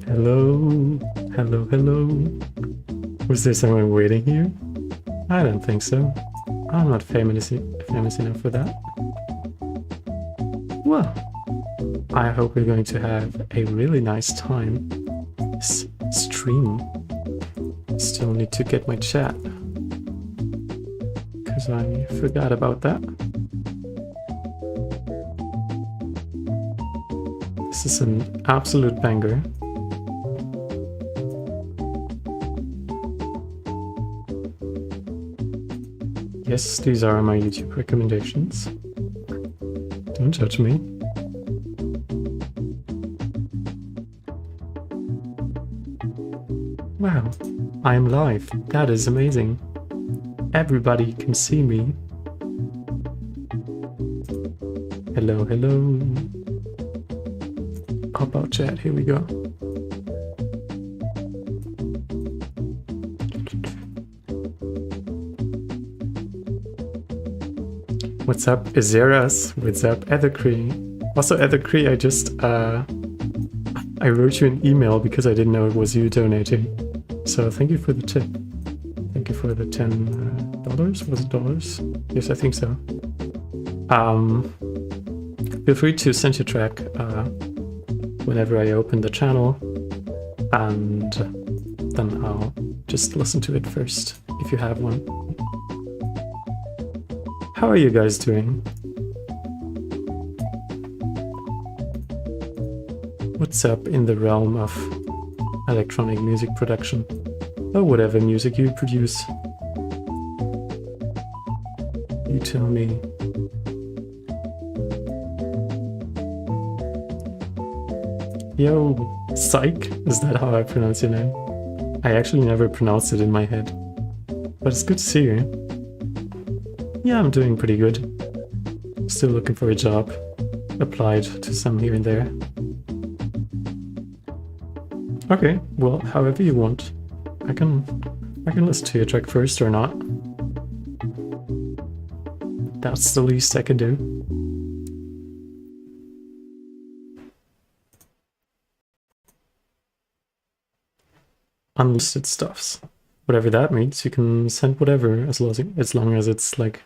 Hello, hello, hello. Was there someone waiting here? I don't think so. I'm not famous enough for that. Well, I hope we're going to have a really nice time this stream. Still need to get my chat, because I forgot about that. This is an absolute banger. Yes, these are my YouTube recommendations. Don't judge me. Wow, I'm live. That is amazing. Everybody can see me. Hello, hello. Pop out chat, here we go. What's up, Izeras? What's up, Ethercree? Also, Ethercree, I wrote you an email because I didn't know it was you donating. So thank you for the tip. Thank you for the $10. Was it dollars? Yes, I think so. Feel free to send your track whenever I open the channel, and then I'll just listen to it first if you have one. How are you guys doing? What's up in the realm of electronic music production? Or whatever music you produce? You tell me. Yo, Psych? Is that how I pronounce your name? I actually never pronounced it in my head. But it's good to see you. Yeah, I'm doing pretty good. Still looking for a job. Applied to some here and there. Okay, well, however you want. I can listen to your track first or not. That's the least I can do. Unlisted stuffs. Whatever that means, you can send whatever as long as it's like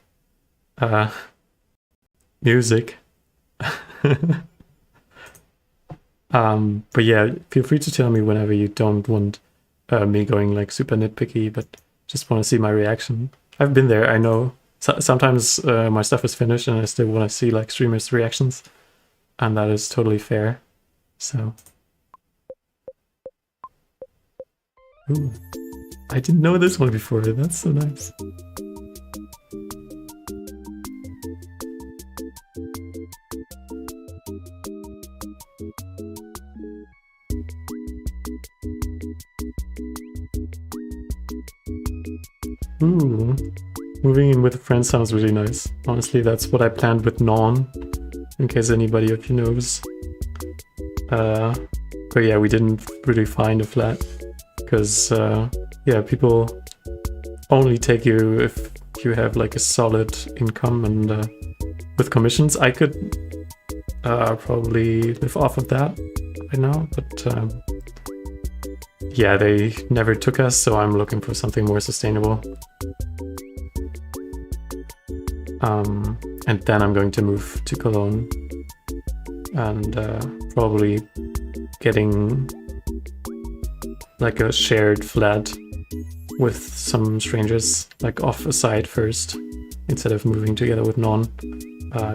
music. But yeah, feel free to tell me whenever you don't want me going like super nitpicky, but just want to see my reaction. I've been there, I know. Sometimes my stuff is finished and I still want to see like streamers' reactions, and that is totally fair. So, ooh, I didn't know this one before. That's so nice. Ooh, moving in with a friend sounds really nice. Honestly, that's what I planned with Non, in case anybody of you knows. But yeah, we didn't really find a flat, because yeah, people only take you if you have like a solid income, and with commissions I could probably live off of that right now, but yeah, they never took us, so I'm looking for something more sustainable. And then I'm going to move to Cologne and probably getting like a shared flat with some strangers, like off a side first, instead of moving together with Non,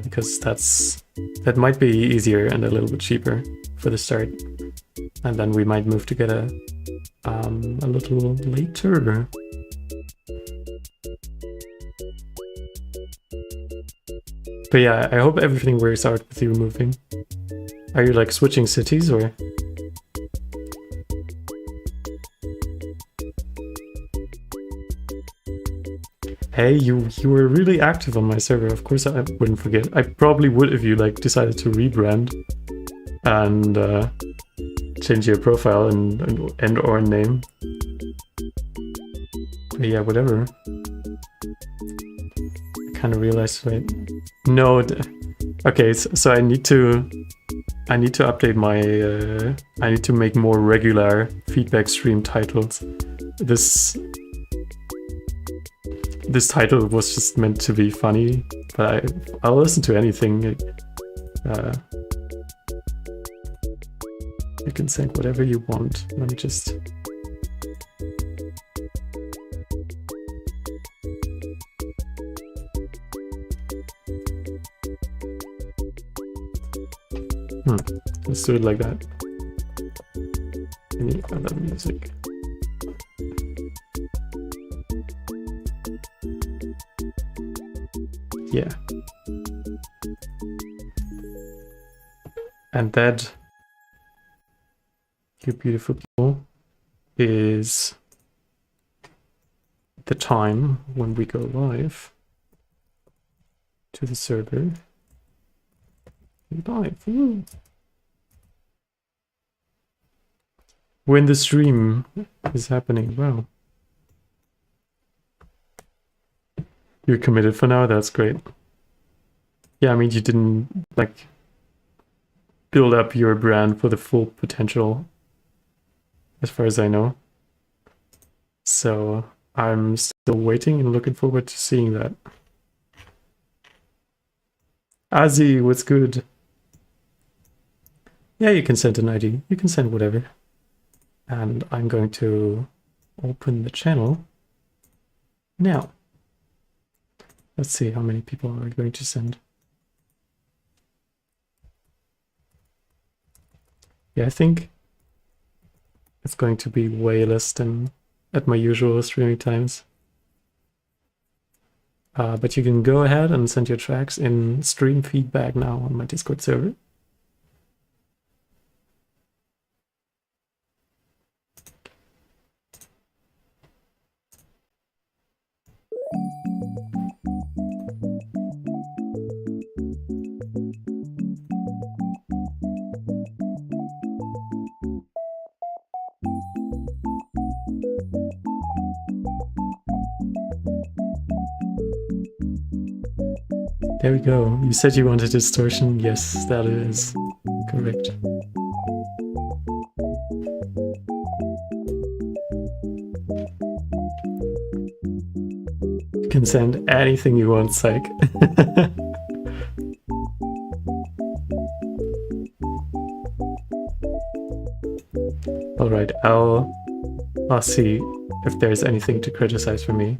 because that might be easier and a little bit cheaper for the start. And then we might move together a little later. But yeah, I hope everything works out with you moving. Are you like switching cities or? Hey, you were really active on my server. Of course I wouldn't forget. I probably would if you like decided to rebrand and change your profile and or name. But yeah, whatever. I kind of realized, wait. No, okay, so I need to I need to update my. I need to make more regular feedback stream titles. This title was just meant to be funny, but I'll listen to anything. You can send whatever you want. Let me just. Let's do it like that. Any other music? Yeah. And that, you beautiful people, is the time when we go live to the server. Live. Woo. When the stream is happening. Wow. You're committed for now, that's great. Yeah, I mean, you didn't like build up your brand for the full potential, as far as I know. So I'm still waiting and looking forward to seeing that. Azzy, what's good? Yeah, you can send an ID. You can send whatever. And I'm going to open the channel now. Let's see how many people are going to send. Yeah, I think it's going to be way less than at my usual streaming times. But you can go ahead and send your tracks in stream feedback now on my Discord server. There we go. You said you wanted distortion. Yes, that is correct. You can send anything you want, Psych. Alright, I'll see if there's anything to criticize for me.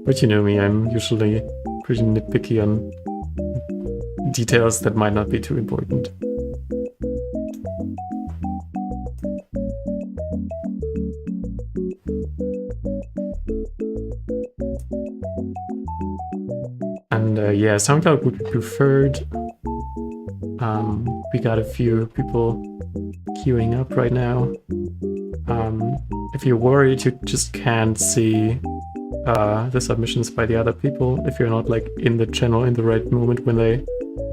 But you know me, I'm usually pretty nitpicky on details that might not be too important. And yeah, SoundCloud would be preferred. We got a few people queuing up right now. If you're worried you just can't see the submissions by the other people, if you're not like in the channel in the right moment when they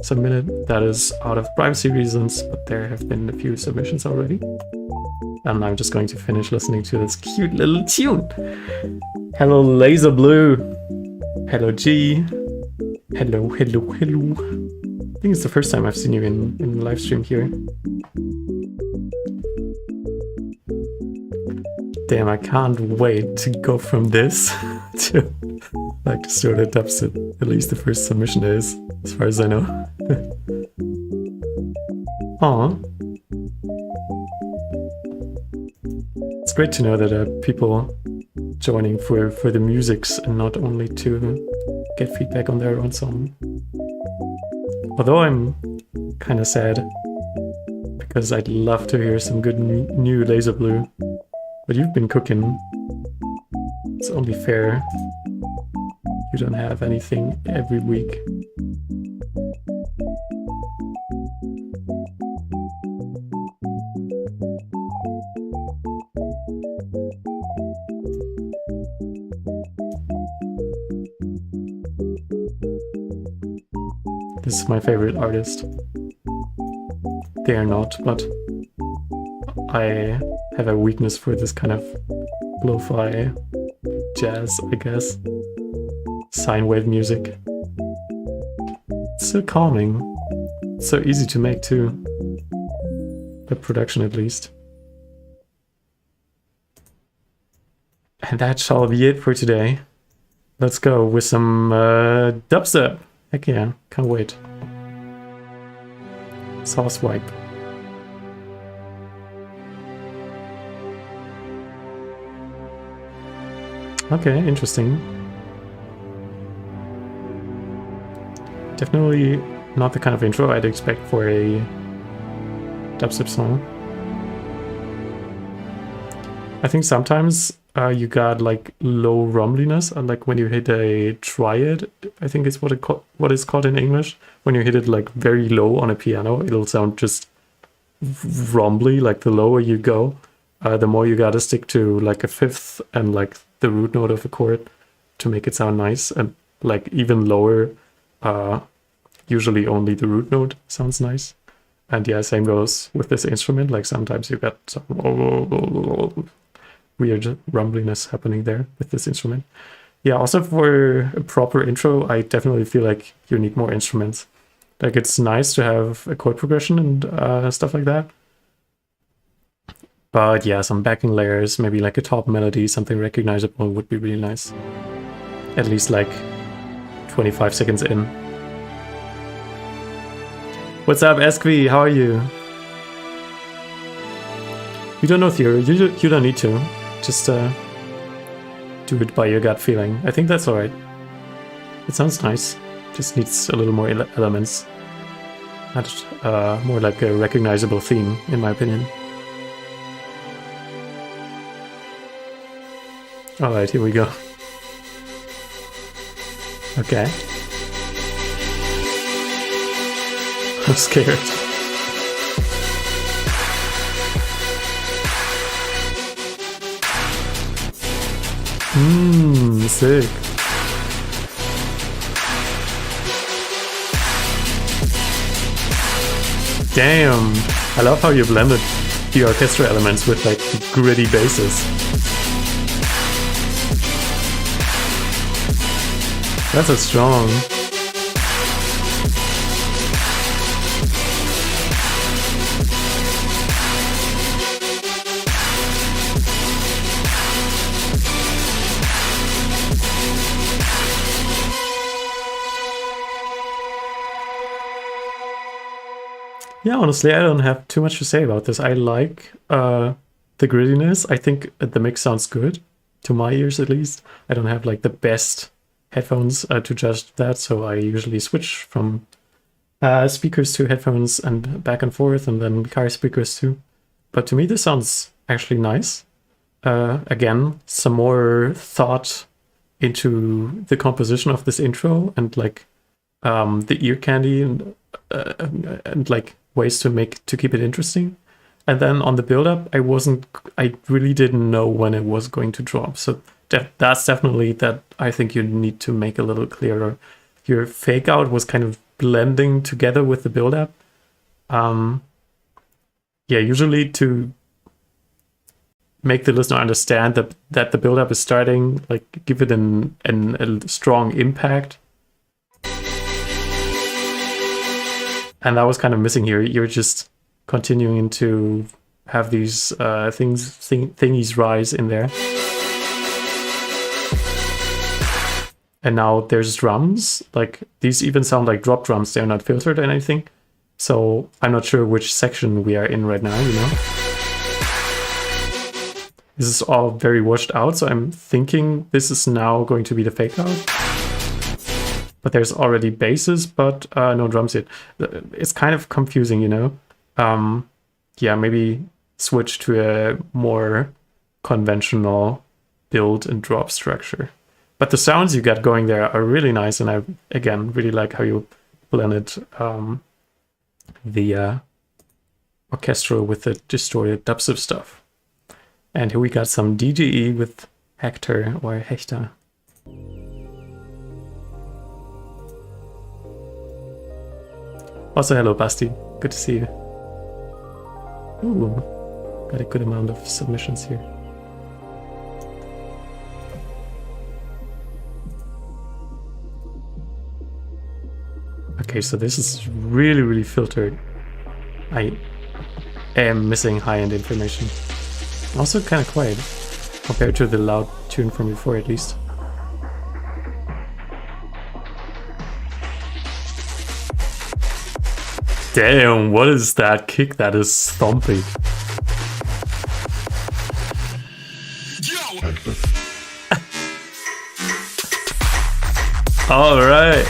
submit it, that is out of privacy reasons, but there have been a few submissions already. And I'm just going to finish listening to this cute little tune. Hello Laser Blue. Hello G. Hello, hello, hello. I think it's the first time I've seen you in the live stream here. Damn, I can't wait to go from this to like sort of dubstep. At least the first submission is, as far as I know. Aw. It's great to know that people joining for the musics and not only to get feedback on their own song. Although I'm kind of sad, because I'd love to hear some good new Laser Blue. But you've been cooking. It's only fair you don't have anything every week. This is my favorite artist. They are not, but I have a weakness for this kind of lo-fi jazz, I guess. Sine wave music. It's so calming. It's so easy to make too. the production at least. And that shall be it for today. Let's go with some dubstep. Heck yeah, can't wait. Sauce wipe. Okay, interesting. Definitely not the kind of intro I'd expect for a dubstep song. I think sometimes you got like low rumbliness, like when you hit a triad, I think is what it's called in English. When you hit it like very low on a piano, it'll sound just rumbly. Like the lower you go, the more you gotta stick to like a fifth and like the root note of a chord to make it sound nice. And like even lower, usually only the root note sounds nice. And yeah, same goes with this instrument. Like sometimes you got some weird rumbliness happening there with this instrument. Yeah, also for a proper intro, I definitely feel like you need more instruments. Like it's nice to have a chord progression and stuff like that. But yeah, some backing layers, maybe like a top melody, something recognizable would be really nice. At least like 25 seconds in. What's up, Esqui? How are you? You don't know theory, you don't need to. Just do it by your gut feeling. I think that's alright. It sounds nice. Just needs a little more elements. Not more like a recognizable theme, in my opinion. Alright, here we go. Okay. I'm scared. Sick. Damn. I love how you blended the orchestra elements with like gritty basses. That's a strong. Yeah, honestly, I don't have too much to say about this. I like the grittiness. I think the mix sounds good, to my ears at least. I don't have like the best headphones to judge that, so I usually switch from speakers to headphones and back and forth, and then car speakers too. But to me, this sounds actually nice. Again, some more thought into the composition of this intro and like the ear candy and like ways to keep it interesting. And then on the build-up, I really didn't know when it was going to drop. So that's definitely that I think you need to make a little clearer. Your fake out was kind of blending together with the build-up. Yeah, usually to make the listener understand that the build-up is starting, like give it a strong impact. And that was kind of missing here. You're just continuing to have these thingies rise in there. And now there's drums. Like these even sound like drop drums. They're not filtered or anything. So I'm not sure which section we are in right now, you know? This is all very washed out. So I'm thinking this is now going to be the fake out. But there's already basses, but no drums yet. It's kind of confusing, you know? Yeah, maybe switch to a more conventional build and drop structure. But the sounds you got going there are really nice, and I, again, really like how you blended the orchestral with the distorted dubstep stuff. And here we got some DGE with Hector or Hector. Also, hello, Basti. Good to see you. Ooh, got a good amount of submissions here. Okay, so this is really, really filtered. I am missing high-end information. Also kind of quiet compared to the loud tune from before, at least. Damn, what is that kick? That is stomping. All right.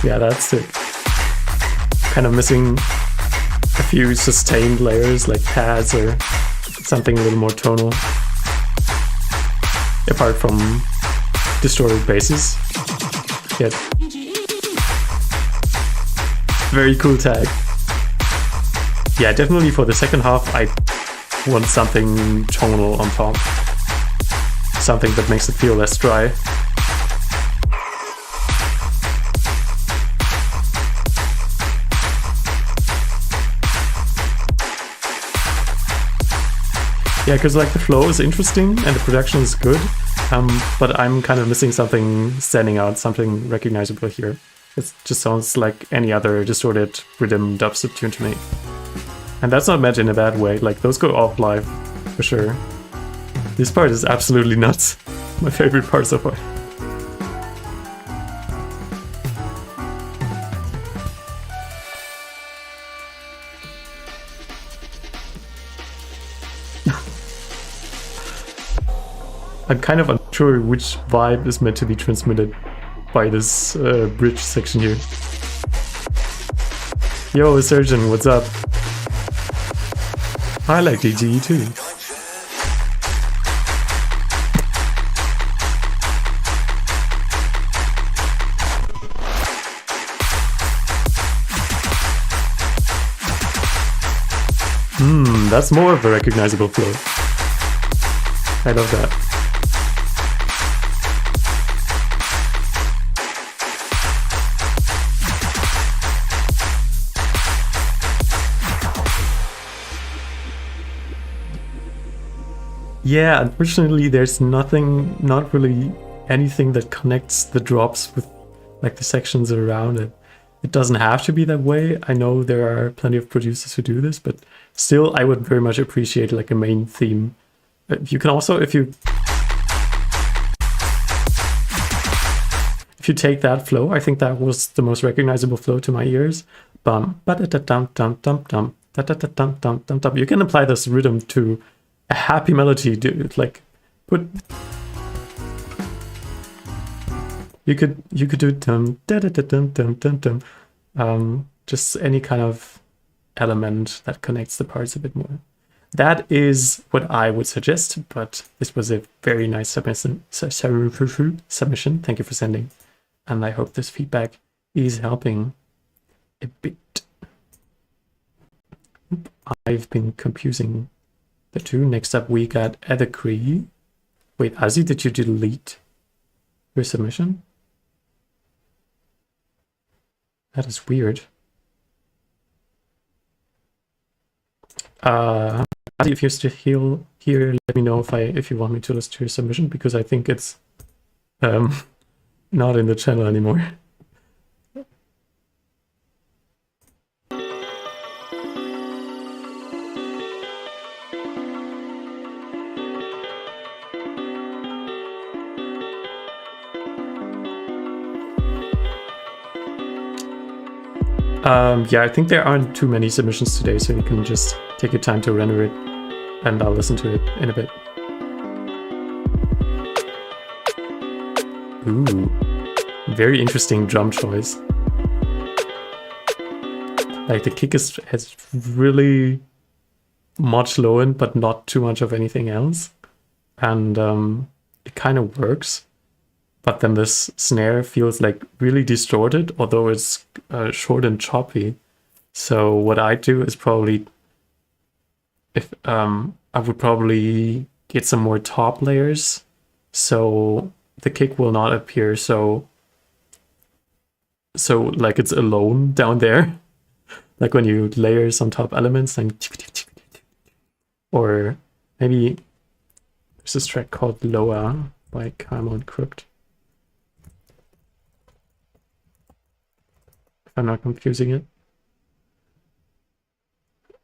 Yeah, that's sick. Kind of missing a few sustained layers like pads or something a little more tonal. Apart from distorted basses. Yet. Very cool tag. Yeah, definitely for the second half I want something tonal on top. Something that makes it feel less dry. Yeah, because like the flow is interesting and the production is good, but I'm kind of missing something standing out, something recognizable here. It just sounds like any other distorted rhythm dubstep tune to me. And that's not meant in a bad way, like those go off live, for sure. This part is absolutely nuts. My favorite part so far. I'm kind of unsure which vibe is meant to be transmitted by this bridge section here. Yo, Surgeon, what's up? I like DGE too. That's more of a recognizable flow. I love that. Yeah, unfortunately there's not really anything that connects the drops with like the sections around it. It doesn't have to be that way. I know there are plenty of producers who do this, but still I would very much appreciate like a main theme. You can also, if you take that flow, I think that was the most recognizable flow to my ears. Bum ba da da dum dum dum dum da da da dum dum dum dum. You can apply this rhythm to a happy melody, dude. Like, you could do dum da da da dum dum dum dum. Just any kind of element that connects the parts a bit more. That is what I would suggest. But this was a very nice submission. Thank you for sending, and I hope this feedback is helping a bit. I've been confusing the two. Next up, we got Edacree. Wait, Azzy, did you delete your submission? That is weird. Azzy, if you're still here, let me know if you want me to listen to your submission, because I think it's not in the channel anymore. Yeah, I think there aren't too many submissions today, so you can just take your time to render it, and I'll listen to it in a bit. Ooh, very interesting drum choice. Like the kick has really much low end, but not too much of anything else, and it kind of works. But then this snare feels like really distorted, although it's short and choppy. So what I do is probably, I would probably get some more top layers, so the kick will not appear so like it's alone down there. Like when you layer some top elements, and or maybe there's this track called Loa by Carmel and Crooked. if I'm not confusing it.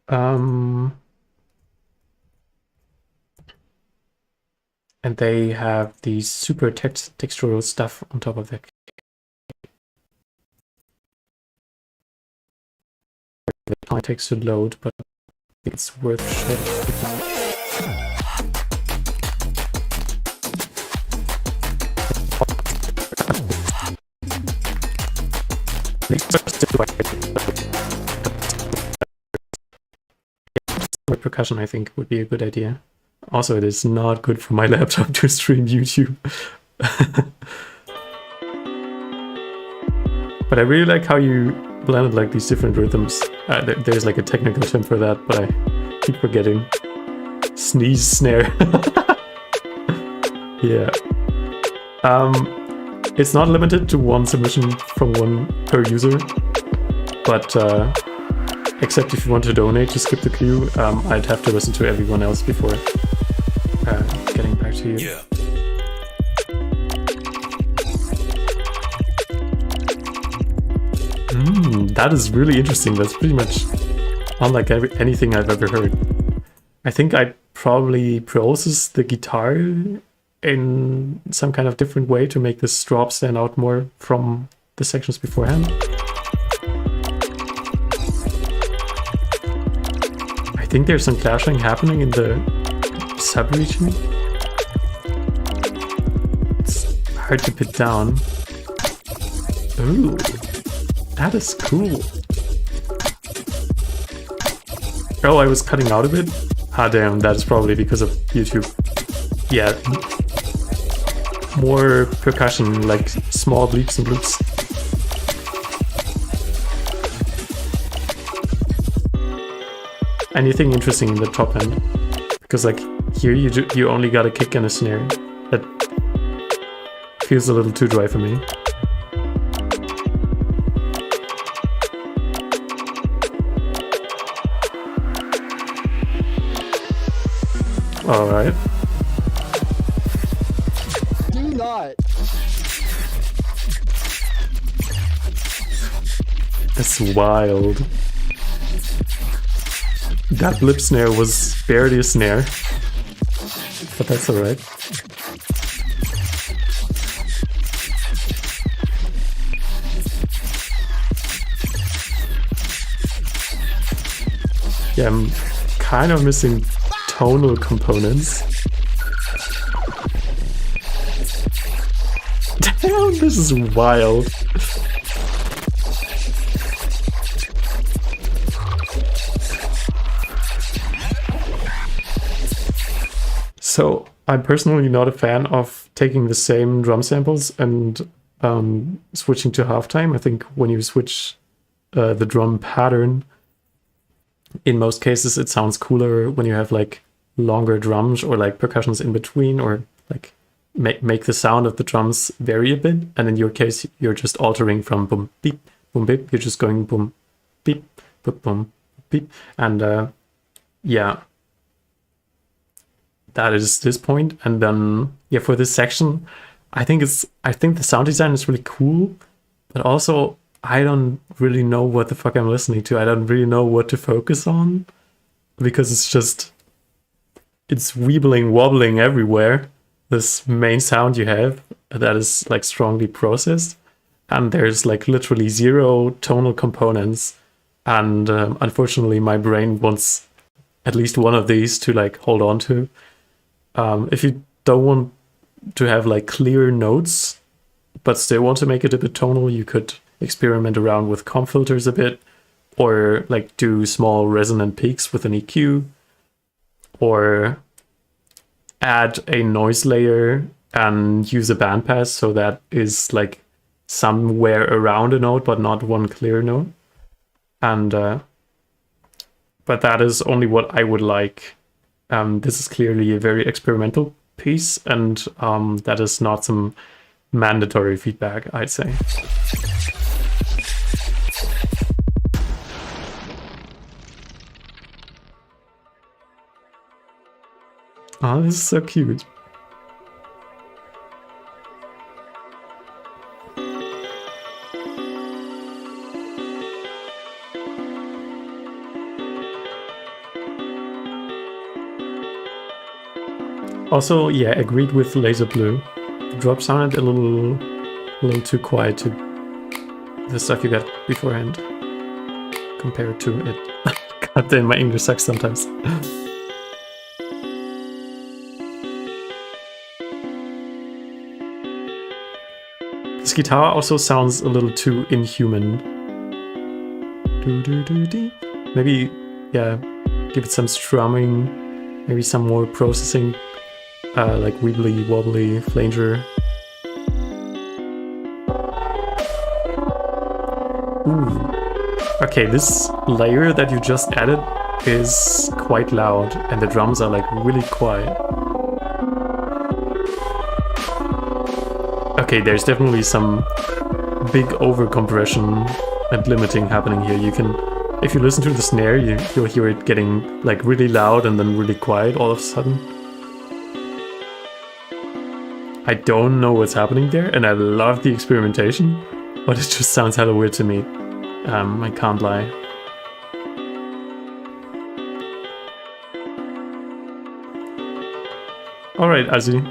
And they have the super textural stuff on top of that. The time takes to load, but I think it's worth sharing. Percussion, I think, would be a good idea. Also, it is not good for my laptop to stream YouTube. But I really like how you blended like these different rhythms. There's like a technical term for that, but I keep forgetting. Sneeze snare. Yeah. It's not limited to one submission from one per user, but except if you want to donate to skip the queue, I'd have to listen to everyone else before getting back to you. Yeah. That is really interesting. That's pretty much unlike anything I've ever heard. I think I'd probably process the guitar in some kind of different way to make this drop stand out more from the sections beforehand. I think there's some clashing happening in the sub-region. It's hard to put down. Ooh, that is cool. Oh, I was cutting out a bit? Ah, damn, that is probably because of YouTube. Yeah. More percussion, like small bleeps and bloops. Anything interesting in the top end? Because like here you only got a kick and a snare. That feels a little too dry for me. All right. Do not. That's wild. That blip snare was barely a snare, but that's alright. Yeah, I'm kind of missing tonal components. Damn, this is wild. So I'm personally not a fan of taking the same drum samples and switching to halftime. I think when you switch the drum pattern, in most cases it sounds cooler when you have like longer drums or like percussions in between, or like make the sound of the drums vary a bit. And in your case, you're just altering from boom beep boom beep. You're just going boom beep boom boom beep, and yeah. That is this point. And then yeah, for this section, I think the sound design is really cool, but also I don't really know what the fuck I'm listening to. I don't really know what to focus on, because it's weebling, wobbling everywhere. This main sound you have that is like strongly processed, and there's like literally zero tonal components. And unfortunately, my brain wants at least one of these to like hold on to. If you don't want to have like clear notes, but still want to make it a bit tonal, you could experiment around with comp filters a bit, or like do small resonant peaks with an EQ, or add a noise layer and use a bandpass so that is like somewhere around a note, but not one clear note. And but that is only what I would like. This is clearly a very experimental piece, and that is not some mandatory feedback, I'd say. Oh, this is so cute. Also, yeah, agreed with Laser Blue. The drop sounded a little too quiet to the stuff you got beforehand compared to it. God damn, my English sucks sometimes. This guitar also sounds a little too inhuman. Maybe, yeah, give it some strumming, maybe some more processing, like wibbly wobbly flanger. Ooh. Okay, this layer that you just added is quite loud, and the drums are like really quiet. Okay, there's definitely some big overcompression and limiting happening here. You can, if you listen to the snare, you'll hear it getting like really loud and then really quiet all of a sudden. I don't know what's happening there, and I love the experimentation, but it just sounds hella weird to me. I can't lie. Alright, Azzy.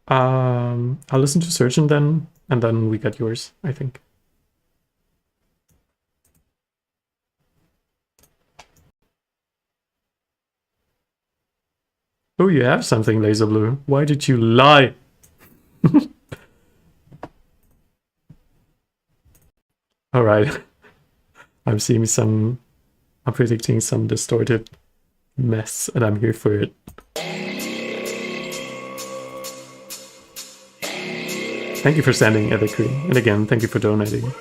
I'll listen to Surgeon then, and then we got yours, I think. Oh, you have something, Laser Blue. Why did you lie? Alright. I'm predicting some distorted mess, and I'm here for it. Thank you for sending, Edekri. And again, thank you for donating.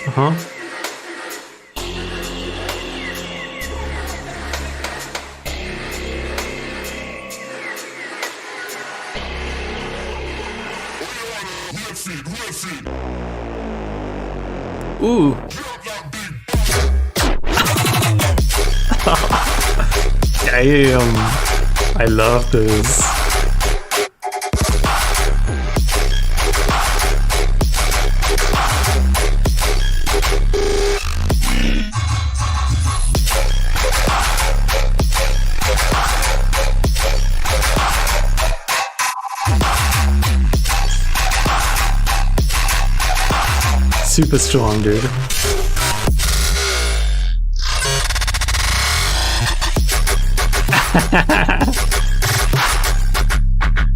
Uh-huh. Ooh. Damn. I love this. Super strong, dude.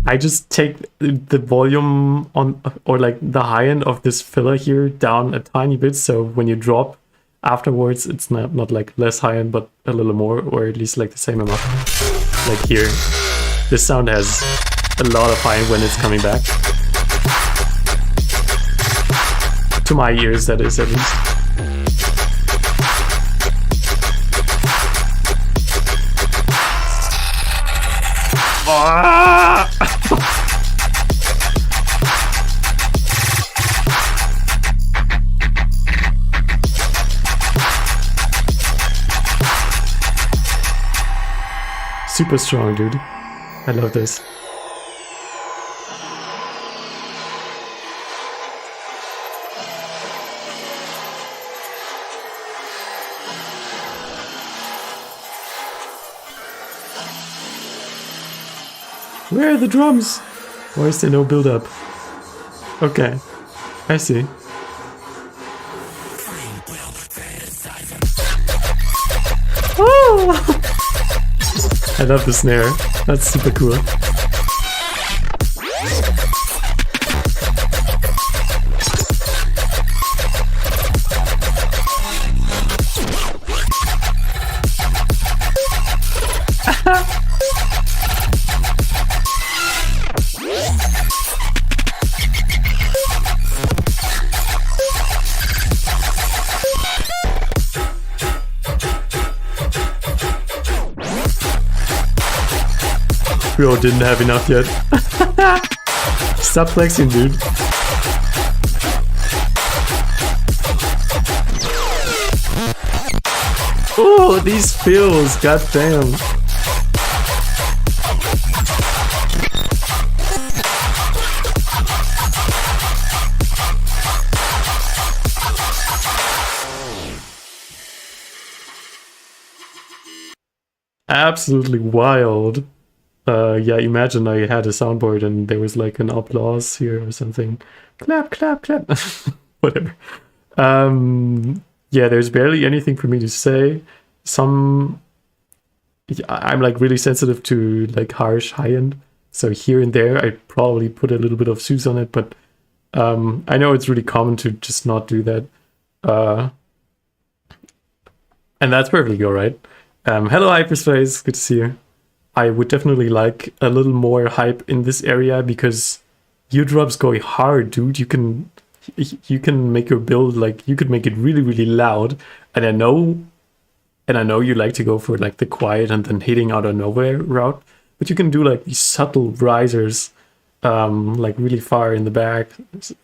I just take the volume on, or like the high end of this filler here down a tiny bit, so when you drop afterwards it's not like less high end but a little more, or at least like the same amount. Like here, this sound has a lot of high end when it's coming back. To my ears, that is, at least. Ah! Super strong, dude. I love this. Where are the drums? Why is there no build-up? Okay, I see. Oh! I love the snare. That's super cool. Bro, didn't have enough yet. Stop flexing, dude. Oh, these fills, goddamn. Absolutely wild. Yeah, imagine I had a soundboard and there was like an applause here or something. Clap, clap, clap. Whatever. Yeah, there's barely anything for me to say. I'm like really sensitive to like harsh high end. So here and there, I probably put a little bit of Zeus on it, but I know it's really common to just not do that. And that's perfectly alright. Hello, Hyperspace. Good to see you. I would definitely like a little more hype in this area because your drops go hard, dude. You can make your build like you could make it really, really loud. And I know you like to go for like the quiet and then hitting out of nowhere route, but you can do like these subtle risers, like really far in the back,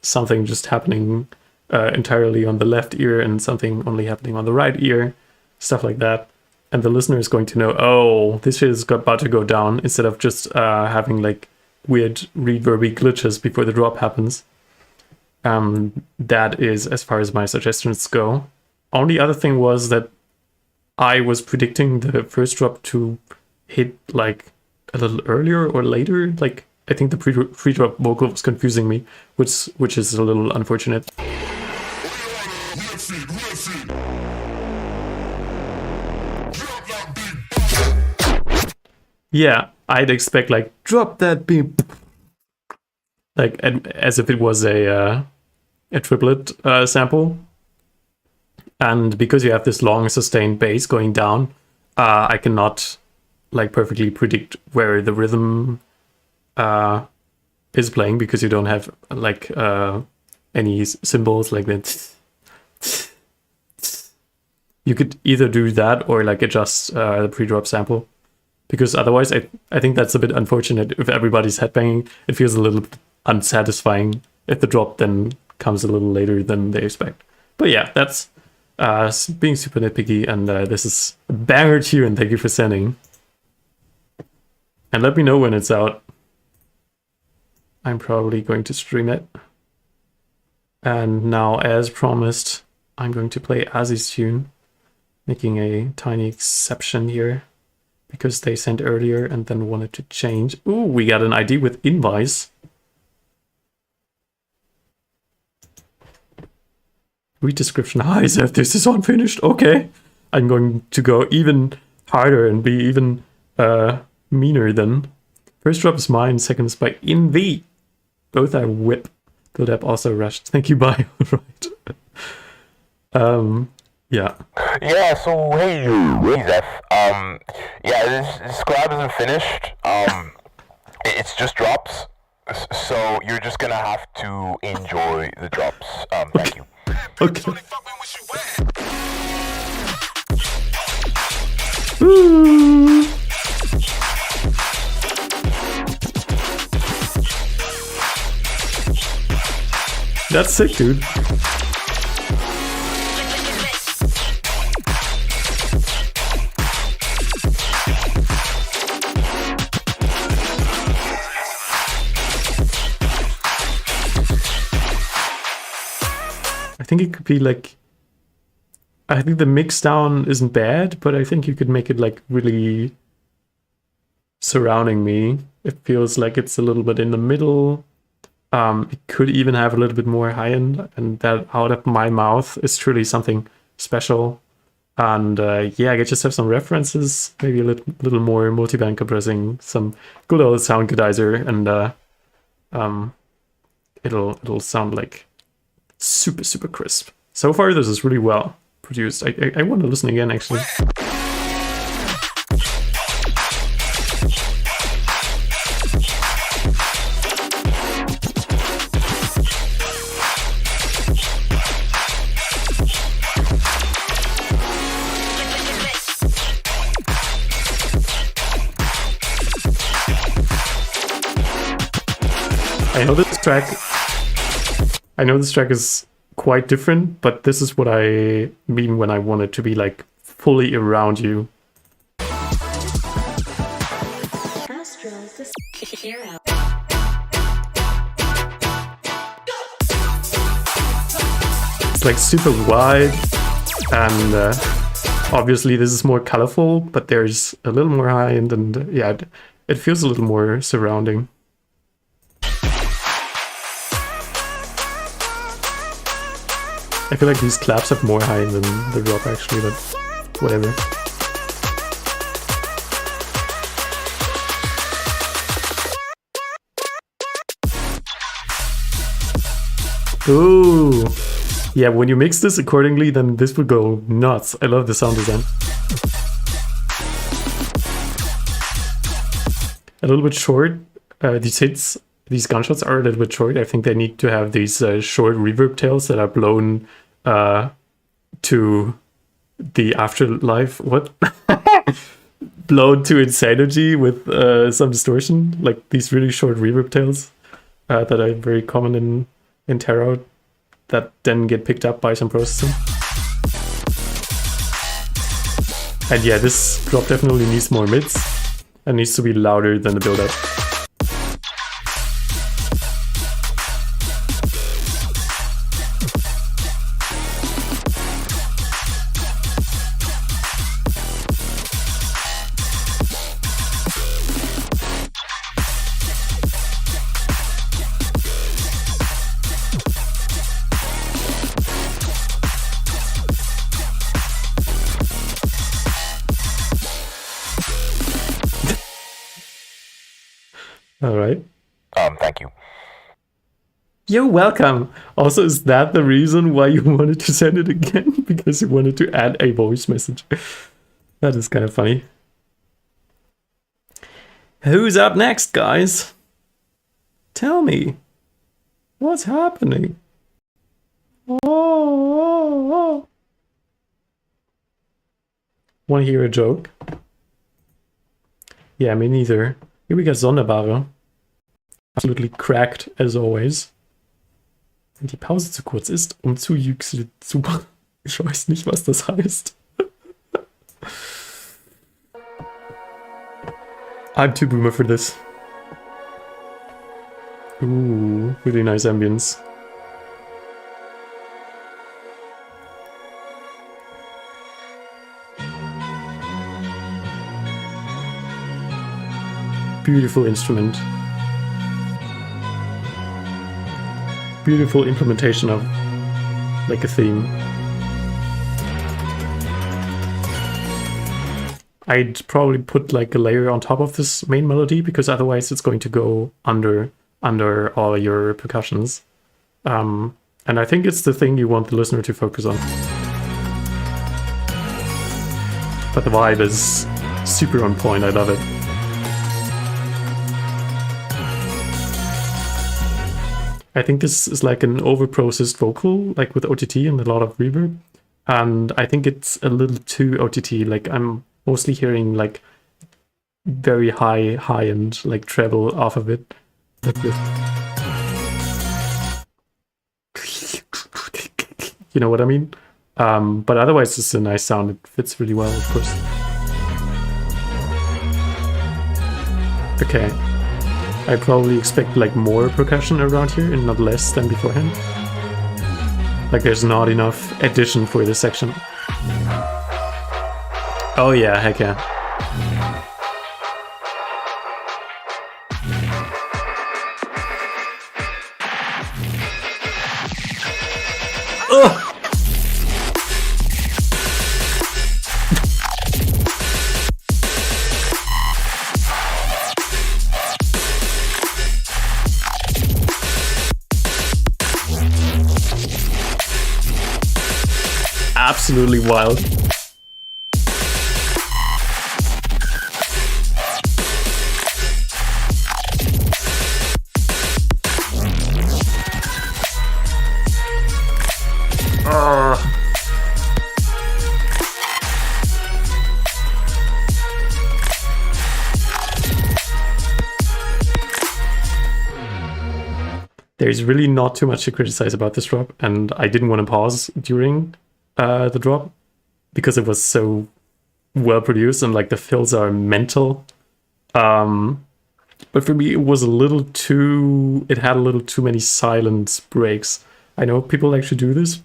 something just happening entirely on the left ear and something only happening on the right ear, stuff like that. And the listener is going to know, oh, this shit is about to go down, instead of just having like weird reverby glitches before the drop happens. That is as far as my suggestions go. Only other thing was that I was predicting the first drop to hit like a little earlier or later. Like I think the pre-drop vocal was confusing me, which is a little unfortunate. Yeah, I'd expect like drop that beat, like as if it was a triplet sample. And because you have this long sustained bass going down, I cannot like perfectly predict where the rhythm is playing, because you don't have like any symbols like that. You could either do that or like adjust the pre-drop sample. Because otherwise, I think that's a bit unfortunate. If everybody's headbanging, it feels a little unsatisfying if the drop then comes a little later than they expect. But yeah, that's being super nitpicky, and this is a banger tune. Thank you for sending. And let me know when it's out. I'm probably going to stream it. And now, as promised, I'm going to play Azzy's tune, making a tiny exception here, because they sent earlier and then wanted to change. Ooh, we got an ID with invice. Read description. Hi, Zef, this is unfinished. Okay. I'm going to go even harder and be even meaner then. First drop is mine, second is by Invi. Both are whip. Build up also rushed. Thank you, bye. Right. Yeah. Yeah, so hey Zef. Yeah, this scribe isn't finished. It's just drops. So you're just gonna have to enjoy the drops. Thank you. Okay. Ooh. That's sick, dude. I think it could be like, I think the mix down isn't bad, but I think you could make it like really surrounding me. It feels like it's a little bit in the middle. It could even have a little bit more high end, and that out of my mouth is truly something special. And yeah, I just have some references, maybe a little more multiband compressing, some good old sound goodizer, and it'll sound like super, super crisp. So far, this is really well produced. I want to listen again, actually. I know this track is quite different, but this is what I mean when I want it to be like fully around you. It's like super wide, and obviously this is more colorful, but there's a little more high end, and yeah, it feels a little more surrounding. I feel like these claps have more high end than the drop actually, but whatever. Ooh. Yeah, when you mix this accordingly, then this would go nuts. I love the sound design. A little bit short. These hits, these gunshots are a little bit short. I think they need to have these short reverb tails that are blown to the afterlife. What? Blown to insanity with some distortion. Like these really short reverb tails that are very common in tarot, that then get picked up by some processing. And yeah, this drop definitely needs more mids and needs to be louder than the build-up. All right. Thank you. You're welcome. Also, is that the reason why you wanted to send it again? Because you wanted to add a voice message. That is kind of funny. Who's up next, guys? Tell me. What's happening? Oh. Want to hear a joke? Yeah, me neither. Here we got Sonderbare. Absolutely cracked, as always. Wenn die Pause zu kurz ist, zu Yüksel zu... Ich weiß nicht, was das heißt. I'm too boomer for this. Ooh, really nice ambience. Beautiful instrument. Beautiful implementation of like a theme. I'd probably put like a layer on top of this main melody, because otherwise it's going to go under all your percussions. And I think it's the thing you want the listener to focus on. But the vibe is super on point, I love it. I think this is like an over-processed vocal, like with OTT and a lot of reverb. And I think it's a little too OTT, like I'm mostly hearing like very high-end like treble off of it. Like this. You know what I mean? But otherwise it's a nice sound, it fits really well, of course. Okay. I probably expect like more percussion around here and not less than beforehand. Like there's not enough addition for this section. Oh yeah, heck yeah. Ugh! Absolutely wild. There's really not too much to criticize about this drop, and I didn't want to pause during the drop. because it was so well produced and like the fills are mental. But for me, it was a little too. It had a little too many silence breaks. I know people actually do this,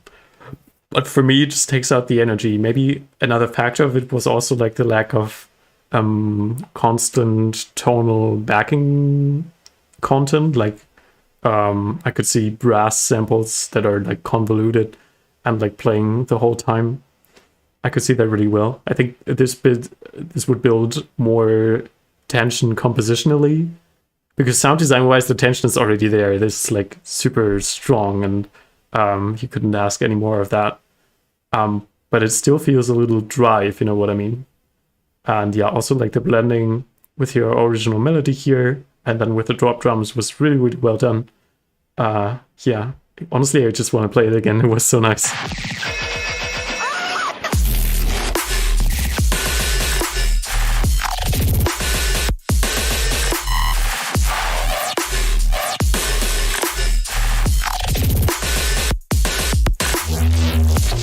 but for me, it just takes out the energy. Maybe another factor of it was also like the lack of constant tonal backing content. Like I could see brass samples that are like convoluted and like playing the whole time. I could see that really well. I think this would build more tension compositionally, because sound design wise the tension is already there. This is like super strong, and you couldn't ask any more of that. But it still feels a little dry, if you know what I mean. And yeah, also like the blending with your original melody here and then with the drop drums was really, really well done. Yeah, honestly, I just want to play it again. It was so nice.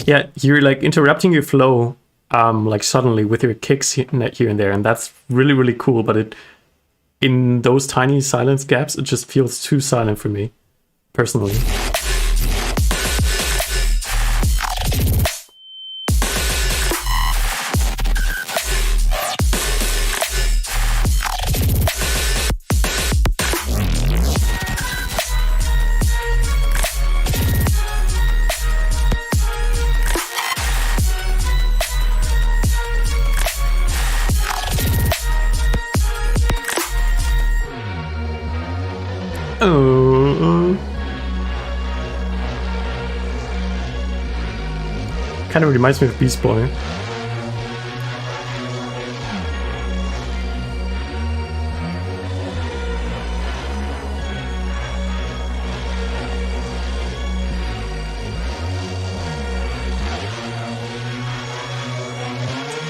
Yeah, you're like interrupting your flow like suddenly with your kicks here and there, and that's really, really cool. But it, in those tiny silence gaps, it just feels too silent for me, personally. Kind of reminds me of Beast Boy.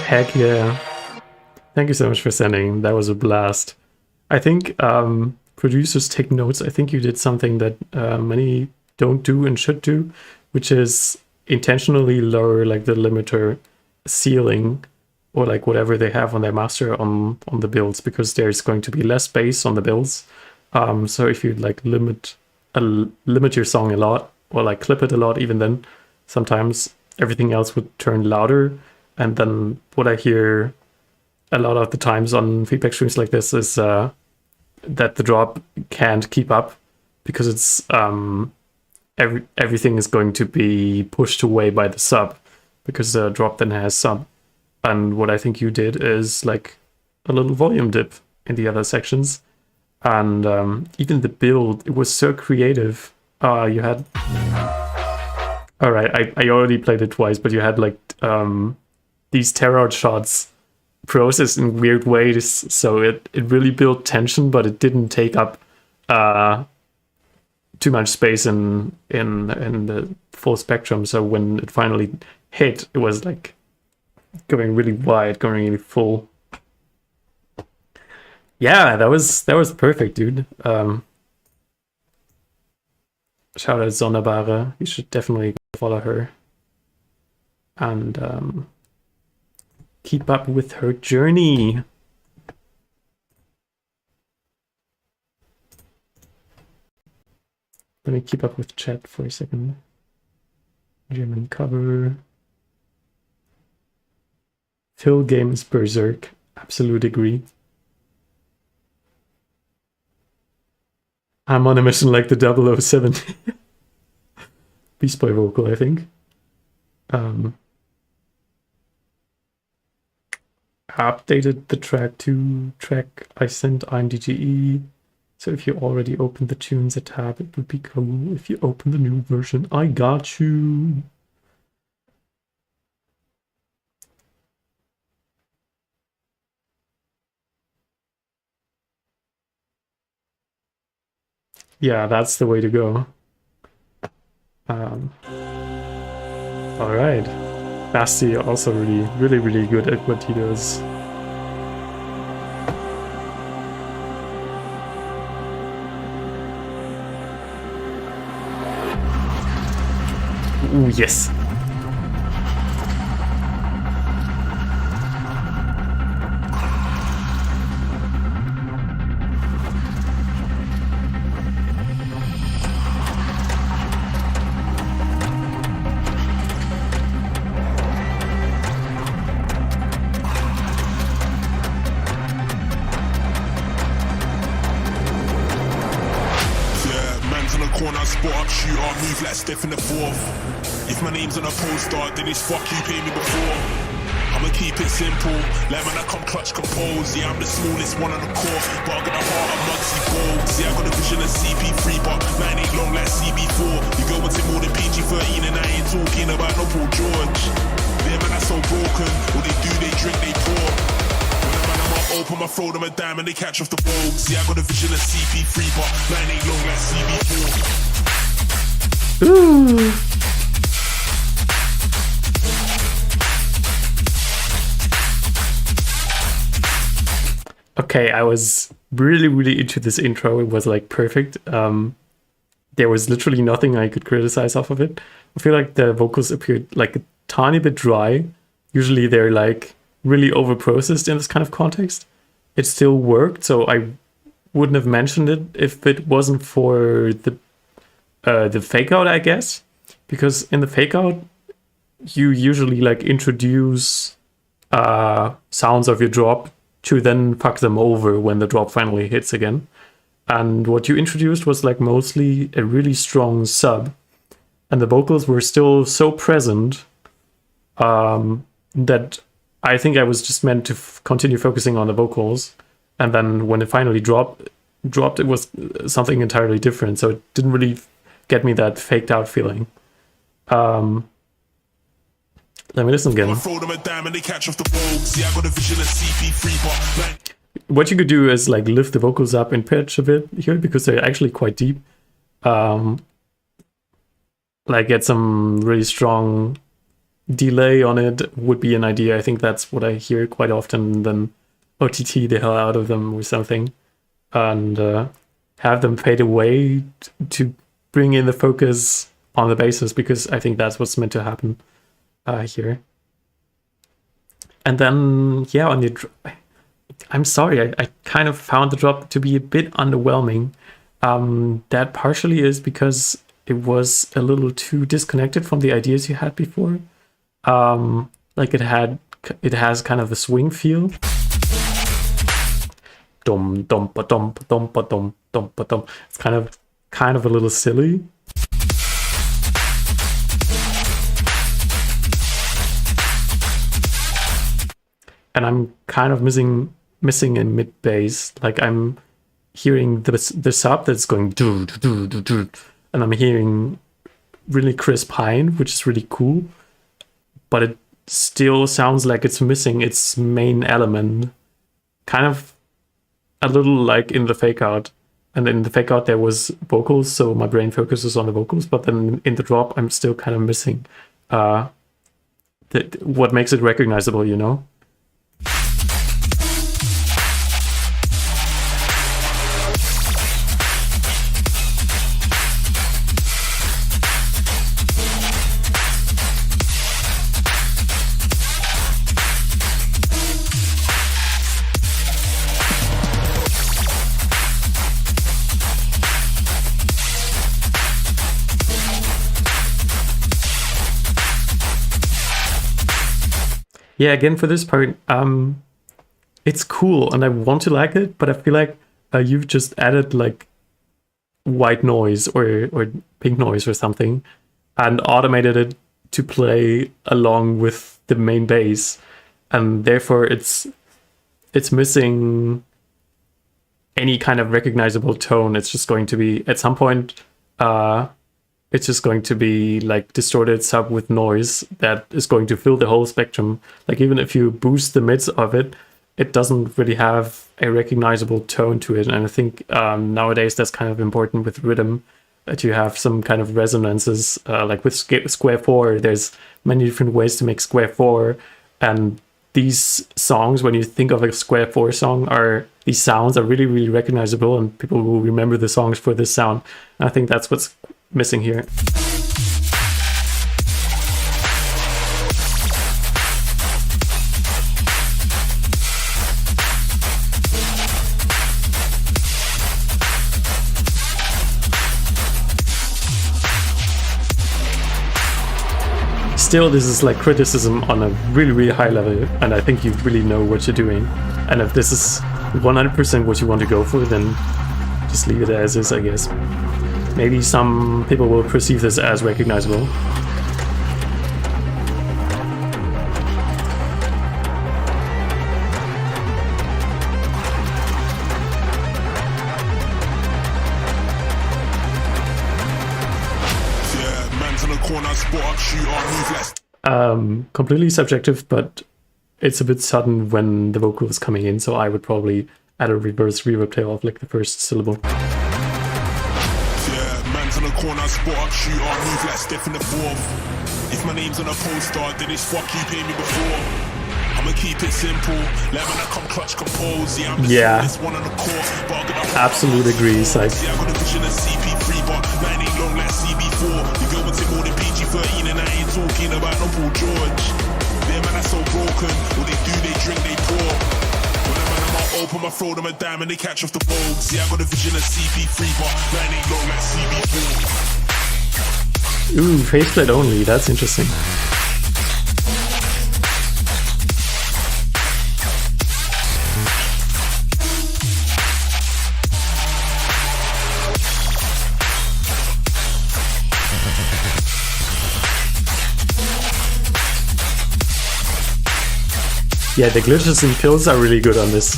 Heck yeah. Thank you so much for sending. That was a blast. I think producers take notes. I think you did something that many don't do and should do, which is intentionally lower like the limiter ceiling or like whatever they have on their master on the builds, because there's going to be less bass on the builds. So if you like limit your song a lot or like clip it a lot, even then sometimes everything else would turn louder. And then what I hear a lot of the times on feedback streams like this is that the drop can't keep up because it's everything is going to be pushed away by the sub, because the drop then has sub. And what I think you did is like a little volume dip in the other sections. And even the build, it was so creative. You had... Alright, I already played it twice, but you had like these terror shots processed in weird ways. So it really built tension, but it didn't take up too much space in the full spectrum. So when it finally hit, it was like going really wide, going really full. Yeah, that was perfect, dude. Shout out Sonderbare. You should definitely follow her and keep up with her journey. Let me keep up with chat for a second. German cover. Phil Games Berserk. Absolute agree. I'm on a mission like the 007. Beast Boy vocal, I think. Updated the track to track I sent IMDGE. So if you already opened the tunes tab, it would be cool if you open the new version. I got you. Yeah, that's the way to go. All right. Basti also really good at what he does. Ooh, yes. corner, spot up, shoot up, move like Steph in the fourth. If my name's on a poster, then it's fuck you, pay me before. I'ma keep it simple, like when I come clutch compose. Yeah, I'm the smallest one on the court, but I got the heart of Muggsy Bogues. Yeah, I got the vision of CP3, but mine ain't long like CB4. You go with more than PG-13 and I ain't talking about no Paul George. Yeah, man, that's so broken, what they do, they drink, they pour. I'ma open my throat, I'm a dime and they catch off the Bogues. Yeah, I got the vision of CP3, but mine ain't long like CB4. Ooh. Okay, I was really into this intro. It was like perfect. There was literally nothing I could criticize off of it. I feel like the vocals appeared like a tiny bit dry. Usually they're like really over-processed in this kind of context. It still worked, so I wouldn't have mentioned it if it wasn't for the fake out, I guess. Because in the fake out, you usually like introduce sounds of your drop to then fuck them over when the drop finally hits again. And what you introduced was like mostly a really strong sub. And the vocals were still so present that I think I was just meant to continue focusing on the vocals. And then when it finally dropped, it was something entirely different. So it didn't really get me that faked out feeling. Let me listen again. What you could do is like lift the vocals up in pitch a bit here because they're actually quite deep. Like get some really strong delay on it would be an idea. I think that's what I hear quite often. Then OTT the hell out of them or something, and have them fade away to bring in the focus on the basses, because I think that's what's meant to happen here. And then yeah, on the I'm sorry, I kind of found the drop to be a bit underwhelming. That partially is because it was a little too disconnected from the ideas you had before. Like it has kind of a swing feel. Dum dum ba dum ba dum ba dum dum ba dum. It's kind of a little silly. And I'm kind of missing in mid bass. Like I'm hearing the sub that's going do do do do, and I'm hearing really crisp high, which is really cool. But it still sounds like it's missing its main element. Kind of a little like in the fake out. And in the fake out there was vocals, so my brain focuses on the vocals. But then in the drop, I'm still kind of missing what makes it recognizable, you know? Yeah, again, for this part, it's cool and I want to like it, but I feel like you've just added like white noise or pink noise or something and automated it to play along with the main bass. And therefore it's missing any kind of recognizable tone. It's just going to be, at some point, it's just going to be like distorted sub with noise that is going to fill the whole spectrum. Like even if you boost the mids of it, it doesn't really have a recognizable tone to it. And I think nowadays that's kind of important with rhythm, to have some kind of resonances. Like with square 4, there's many different ways to make square 4. And these songs, when you think of a square 4 song, these sounds are really, really recognizable, and people will remember the songs for this sound. And I think that's what's missing here. Still, this is like criticism on a really, really high level, and I think you really know what you're doing. And if this is 100% what you want to go for, then just leave it as is, I guess. Maybe some people will perceive this as recognizable. Yeah, man's in the corner, spot up, shoot up, move left. Completely subjective, but it's a bit sudden when the vocal is coming in, so I would probably add a reverse reverb tail of like the first syllable. Yeah, man's in the corner, spot up, shoot up, move left, step in the fourth. If my name's on a poster, then it's fuck you pay me before. I'ma keep it simple, let when I come clutch compose. Yeah, I'm the smallest one on the court, but I'm gonna absolute agrees. Like, yeah, I got a vision of CP3, but mine ain't long like CB4. The girl wants it more than PG-13, and I ain't talking about no Paul George. Them man are so broken, what they do, they drink, they pour. When a man I'm open my throat, I'm a dime, and they catch off the bones. Yeah, I got a vision of CP3, but mine ain't long like CB4. Ooh, faceplate only, that's interesting. Yeah, the glitches and fills are really good on this.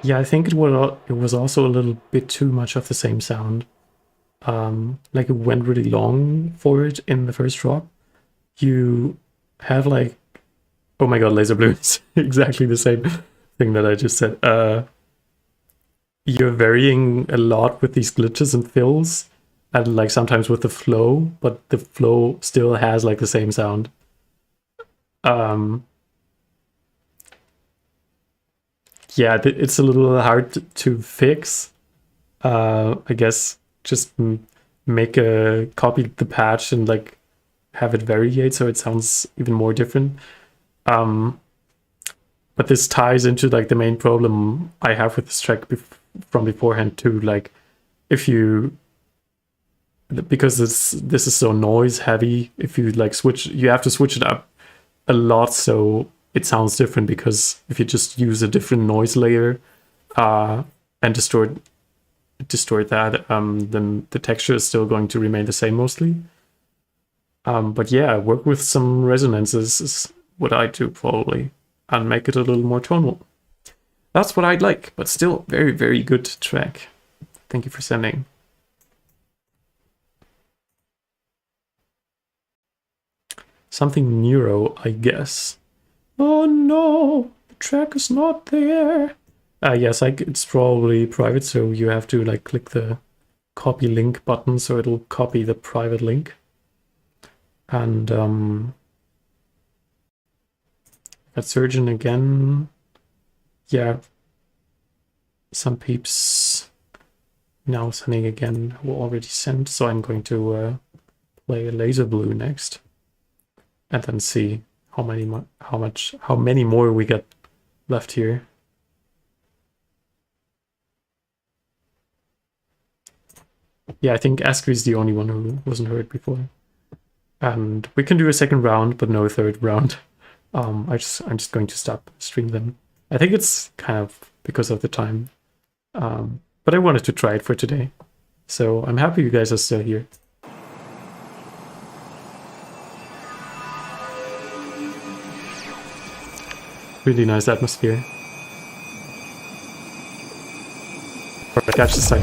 Yeah, I think it was also a little bit too much of the same sound. Like it went really long for it in the first drop. You have like, oh my god, laser blue is exactly the same thing that I just said. You're varying a lot with these glitches and fills, and like sometimes with the flow, but the flow still has like the same sound. Yeah, it's a little hard to fix. I guess just copy the patch and like have it variate so it sounds even more different. But this ties into like the main problem I have with this track from beforehand too. Like because this is so noise heavy, if you like you have to switch it up a lot so it sounds different, because if you just use a different noise layer and distort that, then the texture is still going to remain the same mostly. But yeah, work with some resonances is what I do probably, and make it a little more tonal. That's what I'd like, but still very, very good track. Thank you for sending. Something neuro, I guess. Oh no, the track is not there. Yes, it's probably private, so you have to like click the copy link button so it'll copy the private link. And got Surgeon again. Yeah, some peeps now sending again who already sent, so I'm going to play Laser Blue next, and then see how many more we got left here. Yeah, I think Asker is the only one who wasn't heard before. And we can do a second round, but no third round. I'm just going to stop stream them. I think it's kind of because of the time. But I wanted to try it for today. So I'm happy you guys are still here. Really nice atmosphere. Alright, catch the side.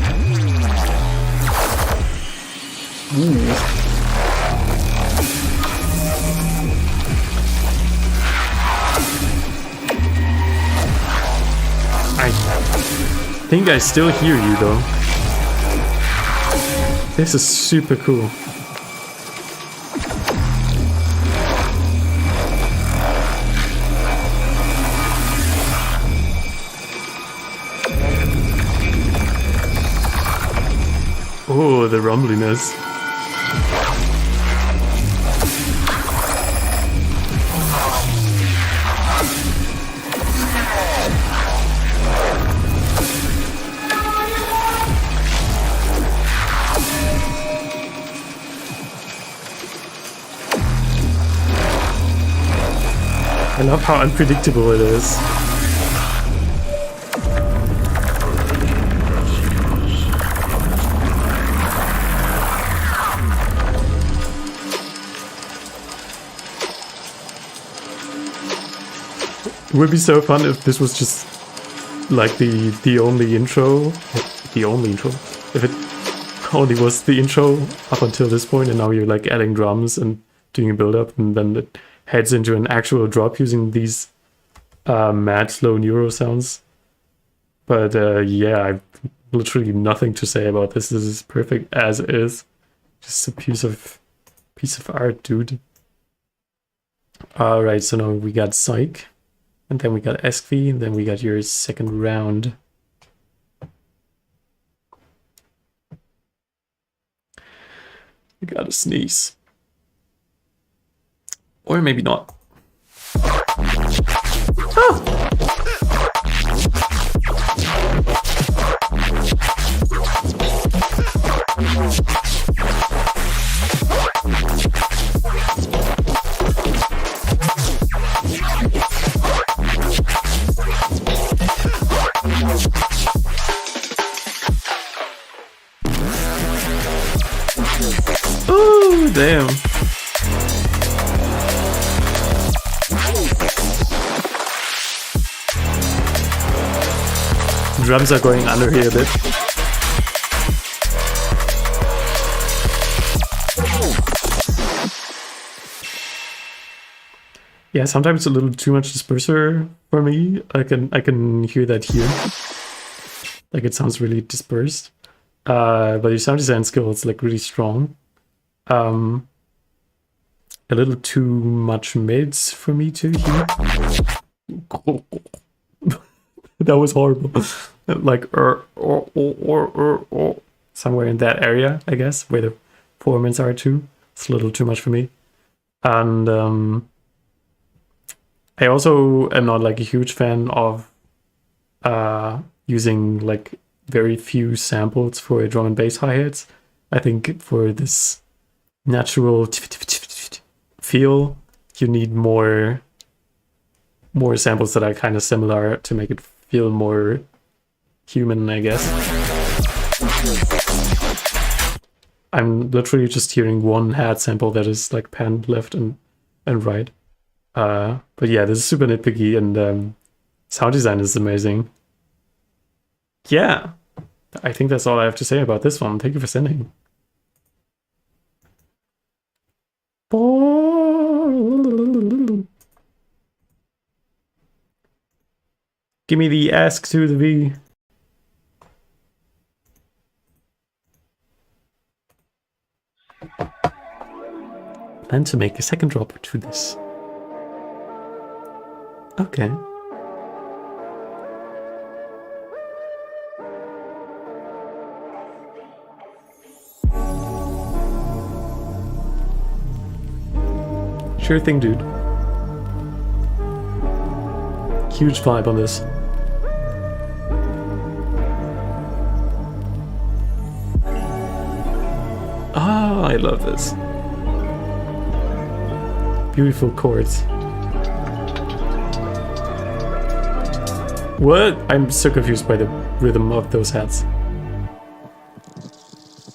I think I still hear you though. This is super cool. Oh, the rumbliness. I love how unpredictable it is. It would be so fun if this was just like the only intro. The only intro. If it only was the intro up until this point, and now you're like adding drums and doing a build up, and then it heads into an actual drop using these mad slow neuro sounds. But yeah, I've literally nothing to say about this. This is perfect as is. Just a piece of art, dude. Alright, so now we got Psych, and then we got SV, and then we got your second round. You gotta sneeze. Or maybe not. Oh! Ooh, damn. Drums are going under here a bit. Yeah, sometimes it's a little too much disperser for me. I can hear that here. Like it sounds really dispersed. But your sound design skill is like really strong. A little too much mids for me to hear. That was horrible. Like somewhere in that area, I guess, where the four mids are too. It's a little too much for me. And I also am not like a huge fan of using like very few samples for drum and bass hi-hats. I think for this natural feel, you need more samples that are kind of similar to make it feel more human, I guess. I'm literally just hearing one hat sample that is like panned left and right. But yeah, this is super nitpicky, and sound design is amazing. Yeah, I think that's all I have to say about this one. Thank you for sending. Give me the ask to the V. Plan to make a second drop to this. Okay. Sure thing, dude. Huge vibe on this. Ah, I love this. Beautiful chords. What? I'm so confused by the rhythm of those hats.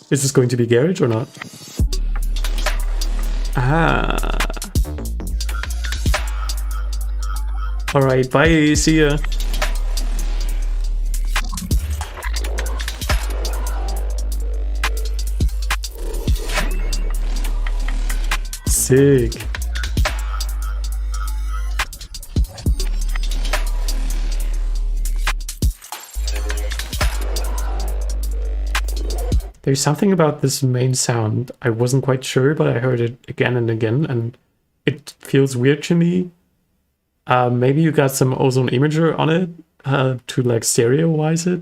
Is this going to be garage or not? Ah. Alright, bye, see ya. Sick. There's something about this main sound. I wasn't quite sure, but I heard it again and again, and it feels weird to me. Maybe you got some ozone imager on it to like stereo-wise it,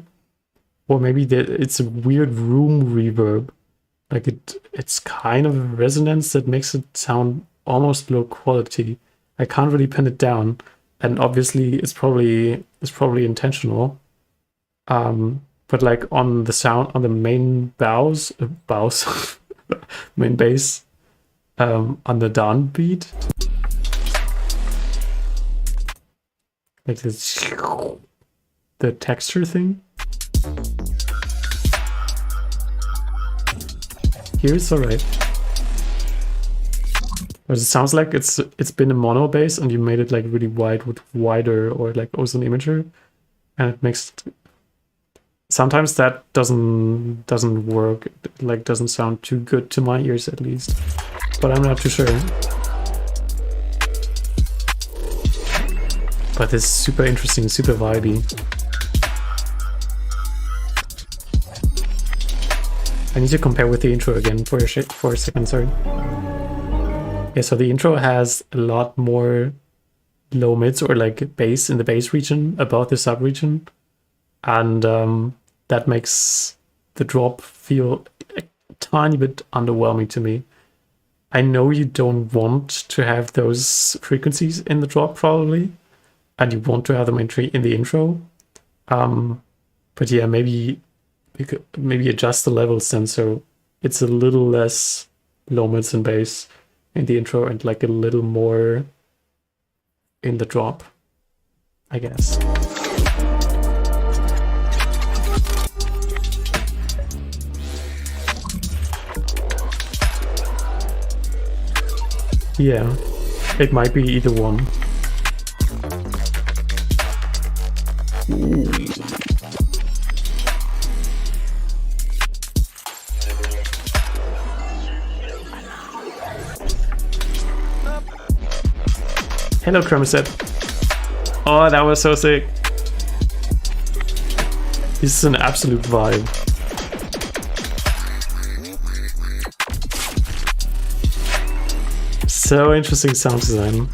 or maybe it's a weird room reverb. Like it's kind of a resonance that makes it sound almost low quality. I can't really pin it down, and obviously it's probably intentional. But like on the sound on the main main bass, on the downbeat, like this, the texture thing. Here it's alright. But it sounds like it's been a mono bass and you made it like really wide with wider or like ozone imager, and it makes it, sometimes that doesn't work, like doesn't sound too good to my ears at least. But I'm not too sure. But it's super interesting, super vibey. I need to compare with the intro again for a second, sorry. Yeah, so the intro has a lot more low mids or like bass in the bass region above the sub region. And that makes the drop feel a tiny bit underwhelming to me. I know you don't want to have those frequencies in the drop probably, and you want to have them in the intro. But yeah, maybe adjust the levels then so it's a little less low mids and bass in the intro and like a little more in the drop, I guess. Yeah, it might be either one. Ooh. Hello, Cremoset. Oh, that was so sick. This is an absolute vibe. So interesting sound design.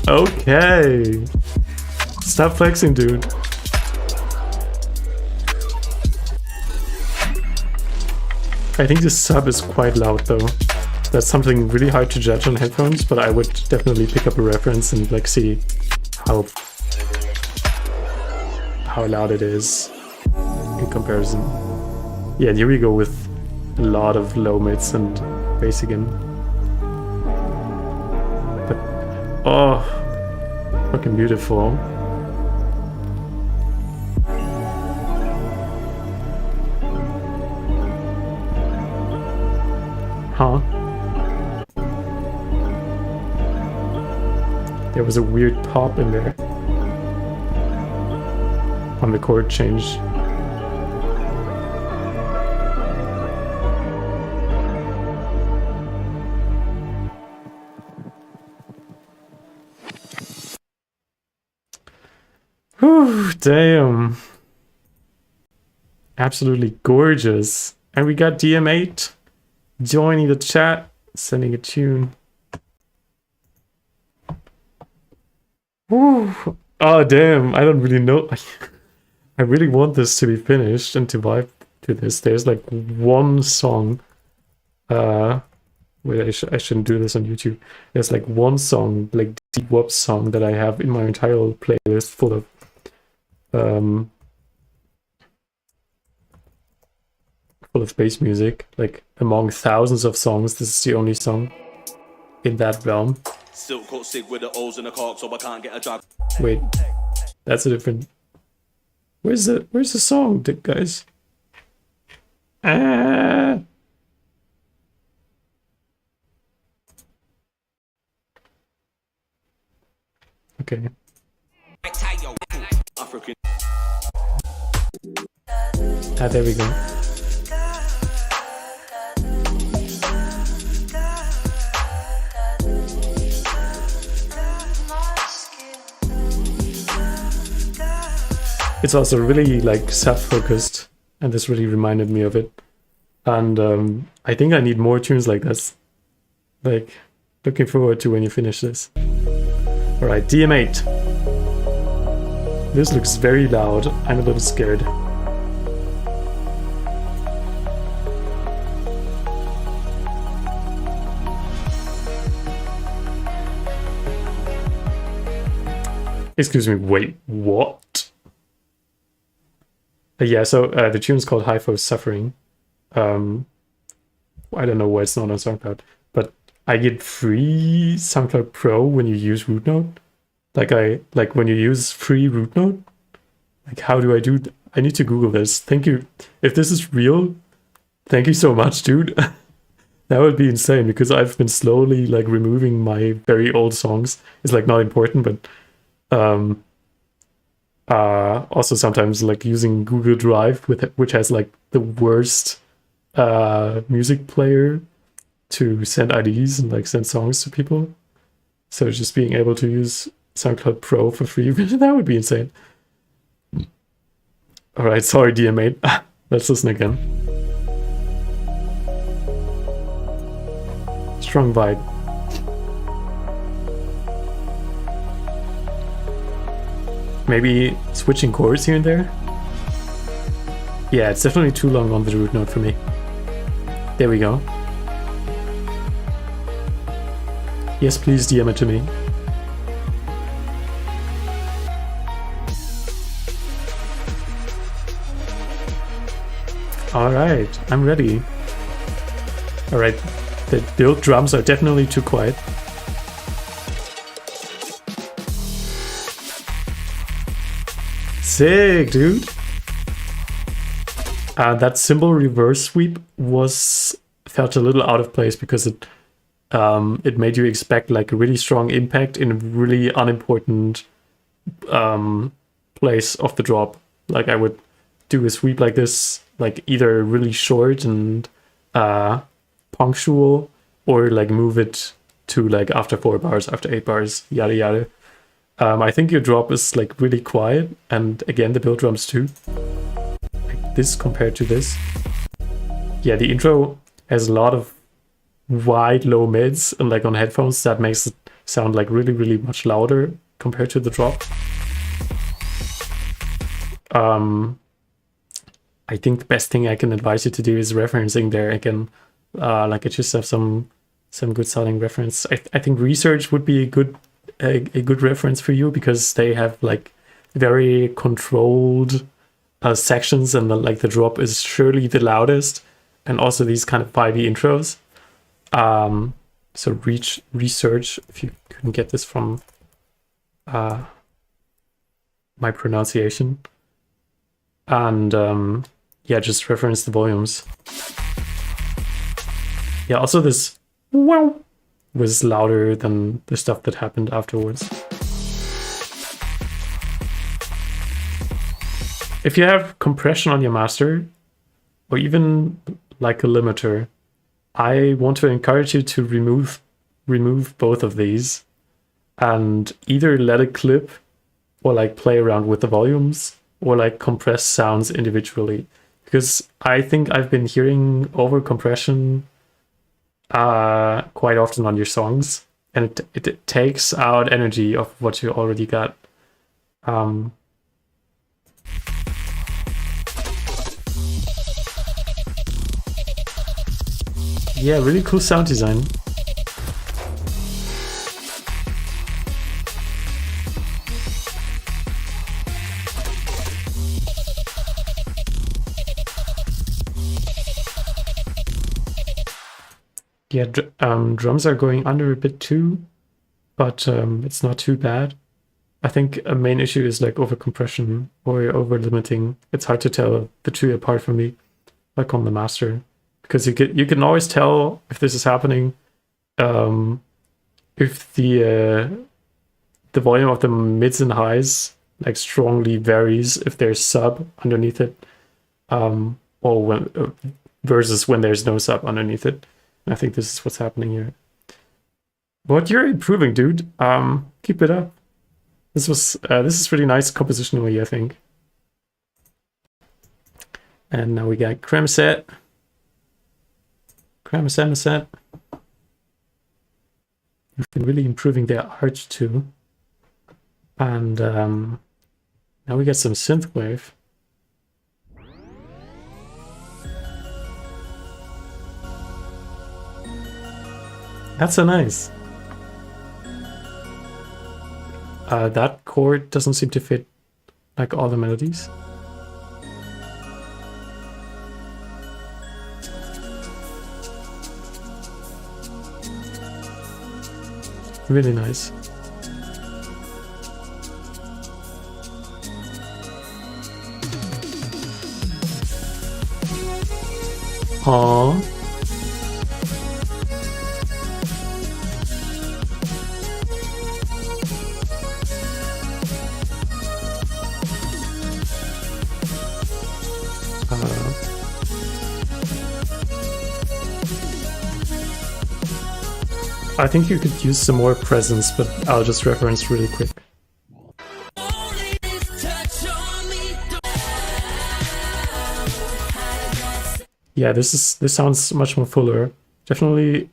Okay. Stop flexing, dude. I think the sub is quite loud though. That's something really hard to judge on headphones, but I would definitely pick up a reference and like see how loud it is in comparison. Yeah, and here we go with a lot of low mids and bass again. But oh, fucking beautiful. Huh? There was a weird pop in there on the chord change. Whew, damn. Absolutely gorgeous. And we got DM8 joining the chat, sending a tune. Whew. Oh damn, I don't really know. I really want this to be finished and to vibe to this. There's like one song. Wait, I shouldn't do this on YouTube. There's like one song, like deep wop song that I have in my entire playlist full of bass music. Like among thousands of songs, this is the only song in that realm. Silk coat sig with the O's and the cork, so I can't get a job. Wait, that's a different. Where's the song, guys? Ah. Okay. African. Ah, there we go. it's also really like self-focused, and this really reminded me of it. And I think I need more tunes like this. Like, looking forward to when you finish this. All right, DM8. This looks very loud. I'm a little scared. Excuse me, wait, what? Yeah, so the tune's called Hypho Suffering. I don't know why it's not on SoundCloud, but I get free SoundCloud Pro when you use root node. Like when you use free root node. Like, how do I do? I need to Google this. Thank you. If this is real, thank you so much, dude. That would be insane, because I've been slowly like removing my very old songs. It's like not important, but also sometimes like using Google Drive which has like the worst music player to send IDs and like send songs to people. So just being able to use SoundCloud Pro for free, that would be insane. All right, sorry, DM8. Let's listen again. Strong vibe. Maybe switching chords here and there? Yeah, it's definitely too long on the root note for me. There we go. Yes, please DM it to me. Alright, I'm ready. Alright, the build drums are definitely too quiet. Sick, dude! That cymbal reverse sweep felt a little out of place, because it made you expect like a really strong impact in a really unimportant place of the drop. Like, I would do a sweep like this, like either really short and punctual, or like move it to like after 4 bars, after 8 bars, yada yada. I think your drop is like really quiet, and again the build drums too. Like this compared to this. Yeah, the intro has a lot of wide low mids, and like on headphones that makes it sound like really, really much louder compared to the drop. I think the best thing I can advise you to do is referencing there again. Like, I just have some good sounding reference. I think Research would be a good reference for you, because they have like very controlled sections, and the drop is surely the loudest, and also these kind of vibey intros. So Research, if you couldn't get this from my pronunciation, and yeah, just reference the volumes. Yeah, also this wow was louder than the stuff that happened afterwards. If you have compression on your master, or even like a limiter, I want to encourage you to remove both of these, and either let it clip, or like play around with the volumes, or like compress sounds individually. Because I think I've been hearing over compression quite often on your songs, and it takes out energy of what you already got. Yeah, really cool sound design. Yeah, drums are going under a bit too, but it's not too bad. I think a main issue is like over compression or over limiting. It's hard to tell the two apart for me, like on the master, because you can always tell if this is happening, if the volume of the mids and highs like strongly varies if there's sub underneath it, or when versus when there's no sub underneath it. I think this is what's happening here. But you're improving, dude. Keep it up. This is really nice compositionally, I think. And now we got Kremset. Kremset. We've been really improving their art too. And now we got some synthwave. That's so nice. That chord doesn't seem to fit like all the melodies. Really nice. Aww. I think you could use some more presence, but I'll just reference really quick. Yeah, this sounds much more fuller. Definitely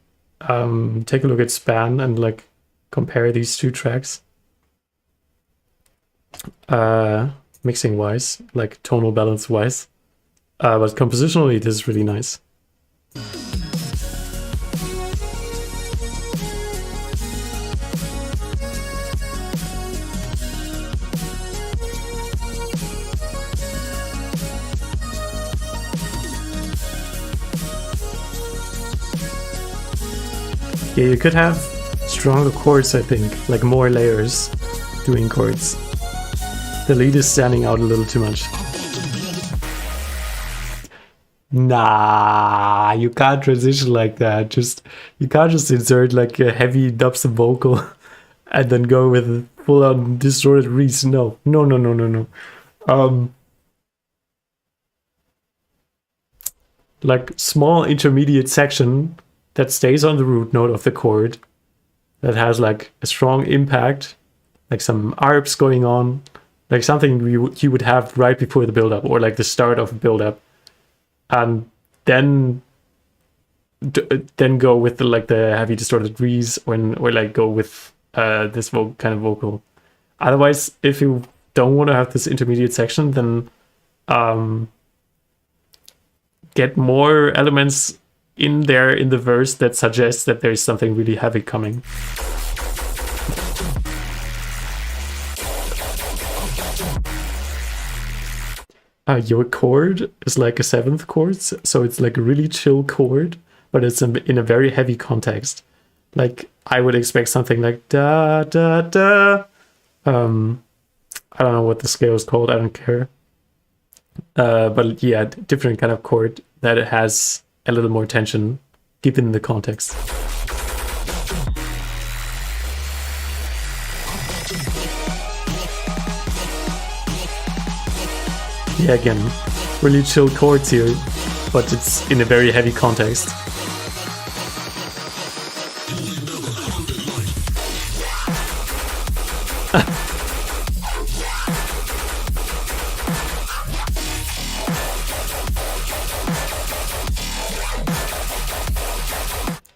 take a look at Span and like compare these two tracks. Mixing wise, like tonal balance wise. But compositionally this is really nice. Yeah, you could have stronger chords, I think, like more layers doing chords. The lead is standing out a little too much. Nah, you can't transition like that. You can't just insert like a heavy dubstep vocal and then go with a full-on distorted reeds. No. Like small intermediate section that stays on the root note of the chord, that has like a strong impact, like some arps going on, like something you would have right before the build-up or like the start of a build-up, and then go with the heavy distorted reeds or like go with this kind of vocal. Otherwise, if you don't want to have this intermediate section, then get more elements in there in the verse that suggests that there's something really heavy coming. Your chord is like a 7th chord, so it's like a really chill chord, but it's in a very heavy context. Like I would expect something like da da da. I don't know what the scale is called, I don't care. But yeah, different kind of chord that it has a little more tension given the context. Yeah, again, really chill chords here, but it's in a very heavy context.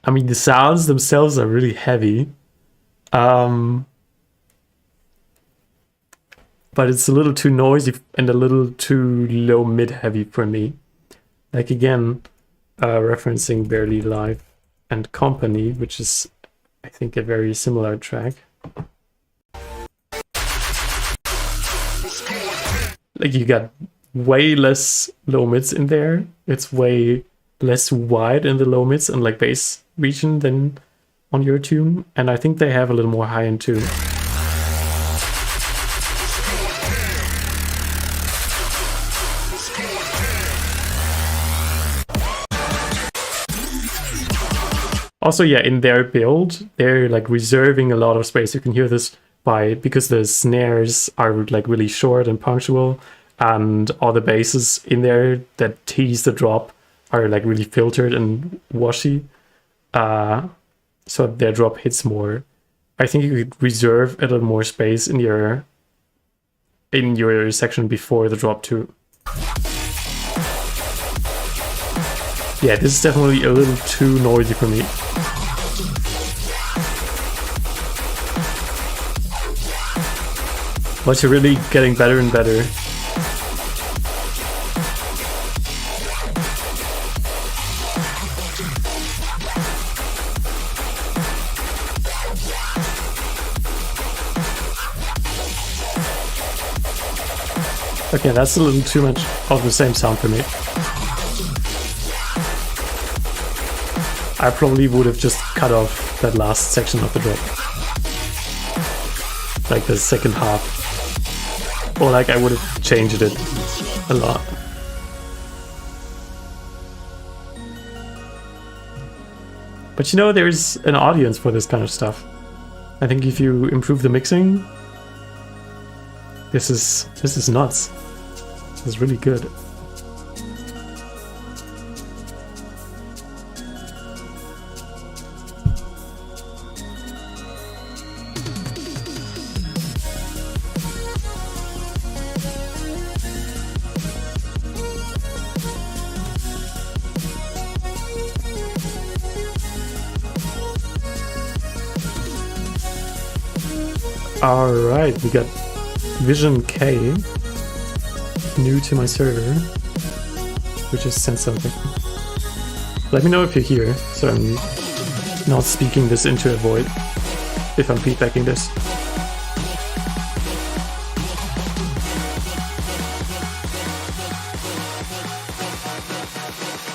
I mean, the sounds themselves are really heavy. But it's a little too noisy and a little too low mid-heavy for me. Like again, referencing Barely Live and Company, which is, I think, a very similar track. Like you got way less low mids in there. It's way less wide in the low mids and like bass region than on your tune. And I think they have a little more high end too. Also, yeah, in their build, they're like reserving a lot of space. You can hear this because the snares are like really short and punctual, and all the basses in there that tease the drop are like really filtered and washy. So their drop hits more. I think you could reserve a little more space in your section before the drop too. Yeah, this is definitely a little too noisy for me. But you're really getting better and better. Okay, that's a little too much of the same sound for me. I probably would have just cut off that last section of the drop. Like the second half. Or like I would have changed it a lot. But you know, there's an audience for this kind of stuff. I think if you improve the mixing, this is nuts. This is really good. Alright, we got Vision K, new to my server, which just sent something. Let me know if you're here, so I'm not speaking this into a void, if I'm feedbacking this.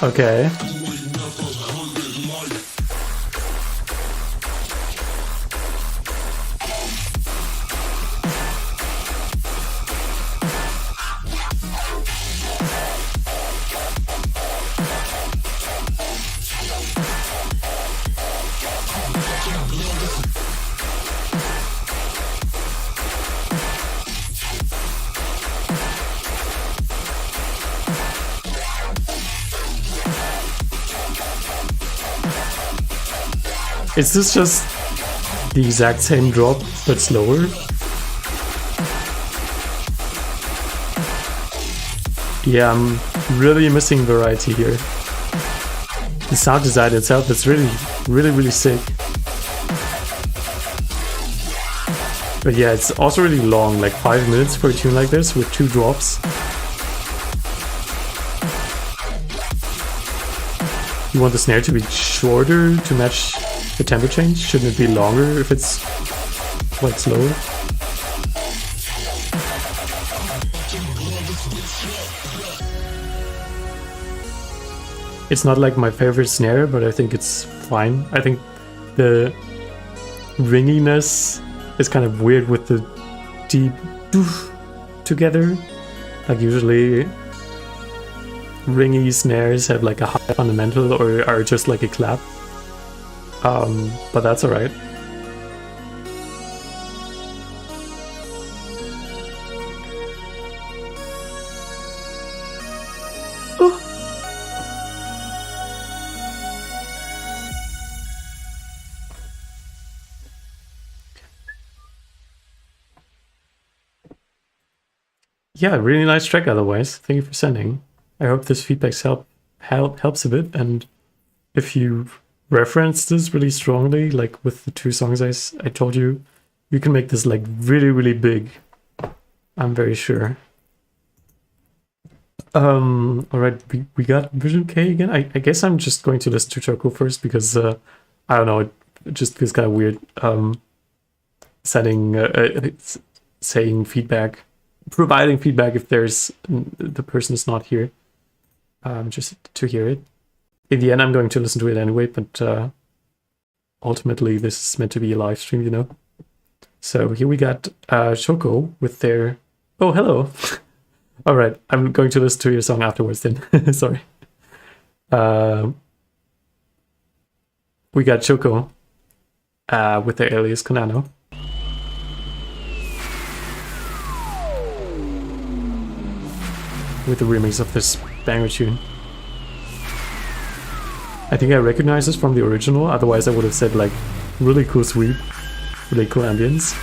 Okay. Is this just the exact same drop, but slower? Yeah, I'm really missing variety here. The sound design itself is really sick. But yeah, it's also really long, like 5 minutes for a tune like this with 2 drops. You want the snare to be shorter to match the tempo change? Shouldn't it be longer if it's quite slower? It's not like my favorite snare, but I think it's fine. I think the ringiness is kind of weird with the deep doof together. Like usually ringy snares have like a high fundamental or are just like a clap. But that's alright. Yeah, really nice track otherwise. Thank you for sending. I hope this feedback helps a bit, and if you reference this really strongly, like with the 2 songs I told you, you can make this like really big. I'm very sure. Alright, we got Vision K again. I guess I'm just going to listen to Choco first because I don't know, it just feels kind of weird saying feedback, providing feedback if the person is not here, just to hear it. In the end, I'm going to listen to it anyway, but ultimately this is meant to be a live stream, you know. So here we got Choco with their... Oh, hello! Alright, I'm going to listen to your song afterwards then. Sorry. We got Choco with their alias Konano. With the remix of this banger tune. I think I recognize this from the original, otherwise I would have said like really cool sweep, really cool ambience.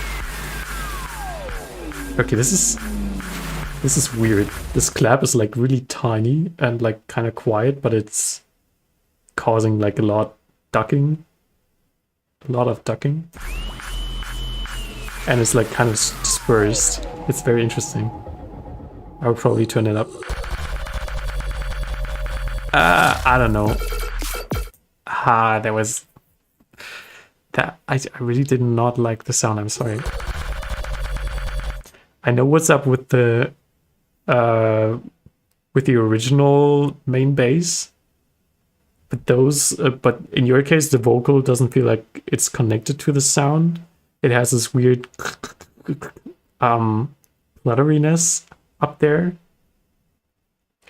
Okay, this is weird. This clap is like really tiny and like kind of quiet, but it's causing like a lot of ducking, and it's like kind of dispersed. It's very interesting. I would probably turn it up. I don't know. There was that. I really did not like the sound. I'm sorry. I know what's up with the original main bass, but in your case, the vocal doesn't feel like it's connected to the sound. It has this weird flutteriness up there.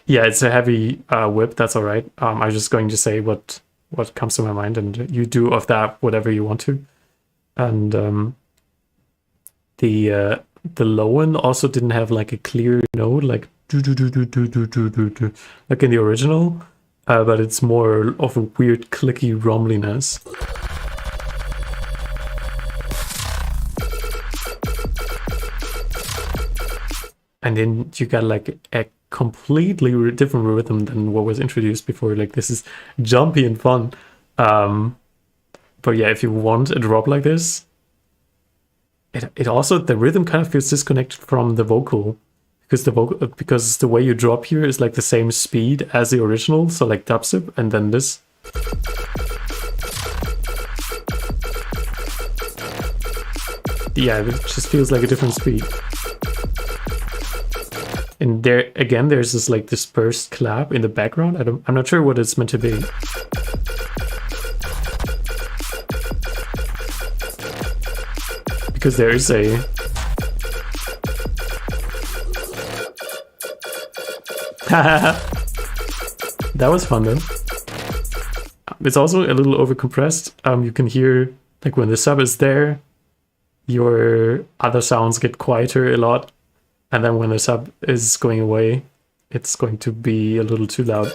Yeah, it's a heavy whip. That's all right. I was just going to say what comes to my mind, and you do of that whatever you want to. And the low end also didn't have like a clear note, like do do do do do do do do do, like in the original, but it's more of a weird clicky rumbliness. And then you got like a completely different rhythm than what was introduced before. Like this is jumpy and fun. But yeah, if you want a drop like this, it also, the rhythm kind of feels disconnected from the vocal, because the way you drop here is like the same speed as the original, so like dubstep, and then this. Yeah, it just feels like a different speed. And there again, there's this like dispersed clap in the background. I'm not sure what it's meant to be. Because there is a that was fun though. It's also a little overcompressed. You can hear like when the sub is there, your other sounds get quieter a lot. And then when the sub is going away, it's going to be a little too loud.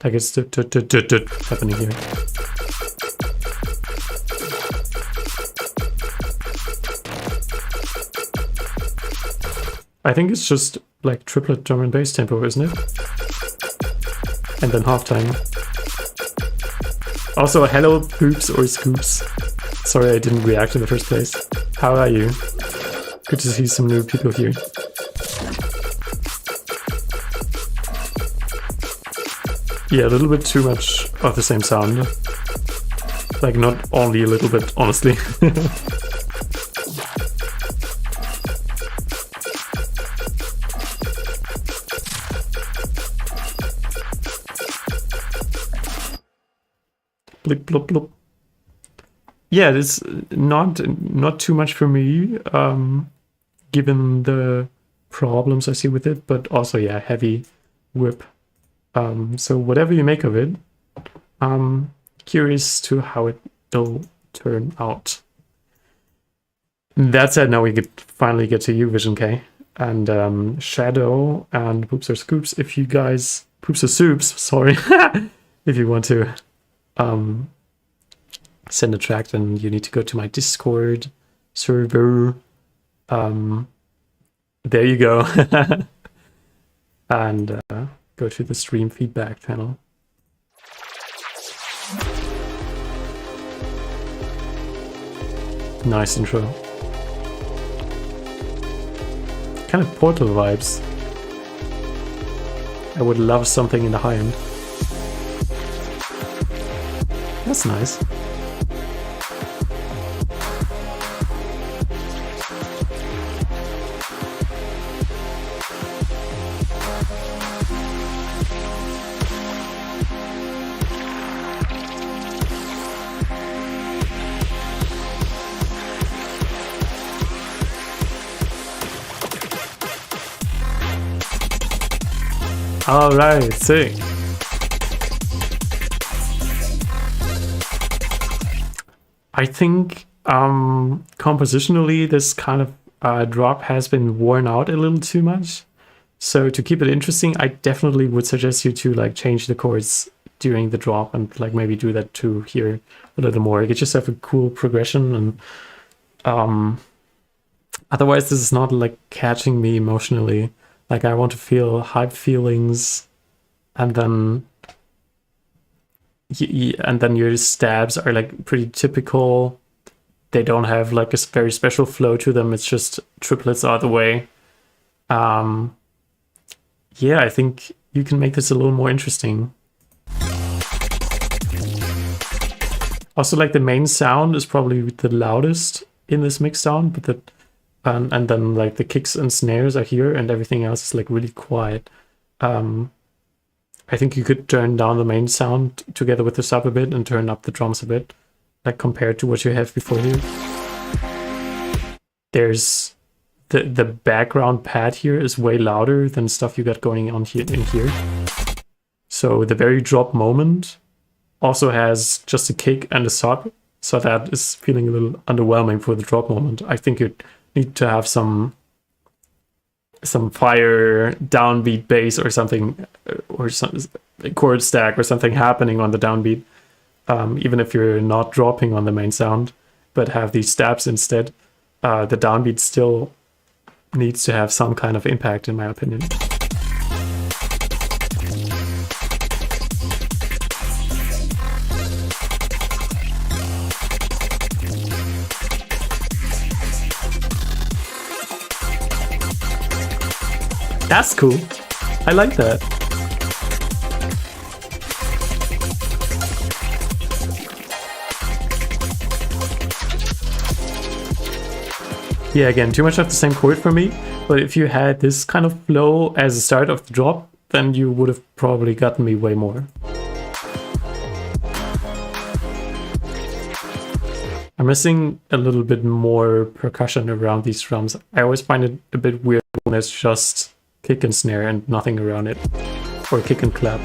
Like it's happening here. I think it's just like triplet drum and bass tempo, isn't it? And then halftime. Also, hello poops or scoops. Sorry I didn't react in the first place. How are you? Good to see some new people here. Yeah, a little bit too much of the same sound. Like not only a little bit, honestly. Blip, blop, blop. Yeah, it's not too much for me, given the problems I see with it, but also, yeah, heavy whip. So whatever you make of it, I'm curious to how it'll turn out. That said, now we finally get to you, Vision K, and Shadow and Poops or Scoops. If you guys, Poops or Soups, sorry, if you want to send a track, then you need to go to my Discord server. There you go. And go to the stream feedback channel. Nice intro. Kind of Portal vibes. I would love something in the high end. That's nice. All right, sick. I think compositionally this kind of drop has been worn out a little too much. So to keep it interesting, I definitely would suggest you to like change the chords during the drop and like maybe do that to hear a little more. You just have a cool progression, and otherwise this is not like catching me emotionally. Like I want to feel hype feelings and then your stabs are like pretty typical. They don't have like a very special flow to them. It's just triplets all the way. Yeah, I think you can make this a little more interesting. Also, like the main sound is probably the loudest in this mix sound, but and then like the kicks and snares are here, and everything else is like really quiet. I think you could turn down the main sound together with the sub a bit and turn up the drums a bit, like compared to what you have before here. There's the background pad here is way louder than stuff you got going on here in here. So the very drop moment also has just a kick and a sub, so that is feeling a little underwhelming for the drop moment. I think you need to have some fire downbeat bass or something, or some chord stack or something happening on the downbeat, even if you're not dropping on the main sound, but have these stabs instead. The downbeat still needs to have some kind of impact, in my opinion. That's cool. I like that. Yeah, again, too much of the same chord for me, but if you had this kind of flow as the start of the drop, then you would have probably gotten me way more. I'm missing a little bit more percussion around these drums. I always find it a bit weird when it's just kick and snare and nothing around it, or kick and clap.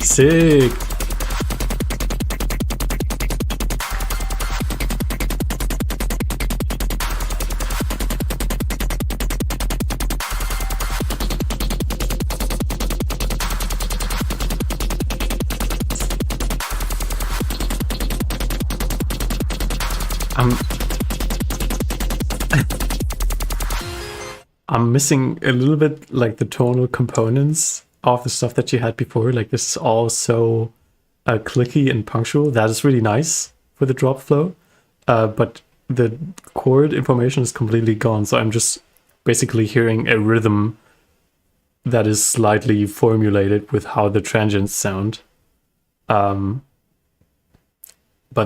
Sick. I'm missing a little bit like the tonal components of the stuff that you had before. Like this is all so clicky and punctual. That is really nice for the drop flow, but the chord information is completely gone. So I'm just basically hearing a rhythm that is slightly formulated with how the transients sound. But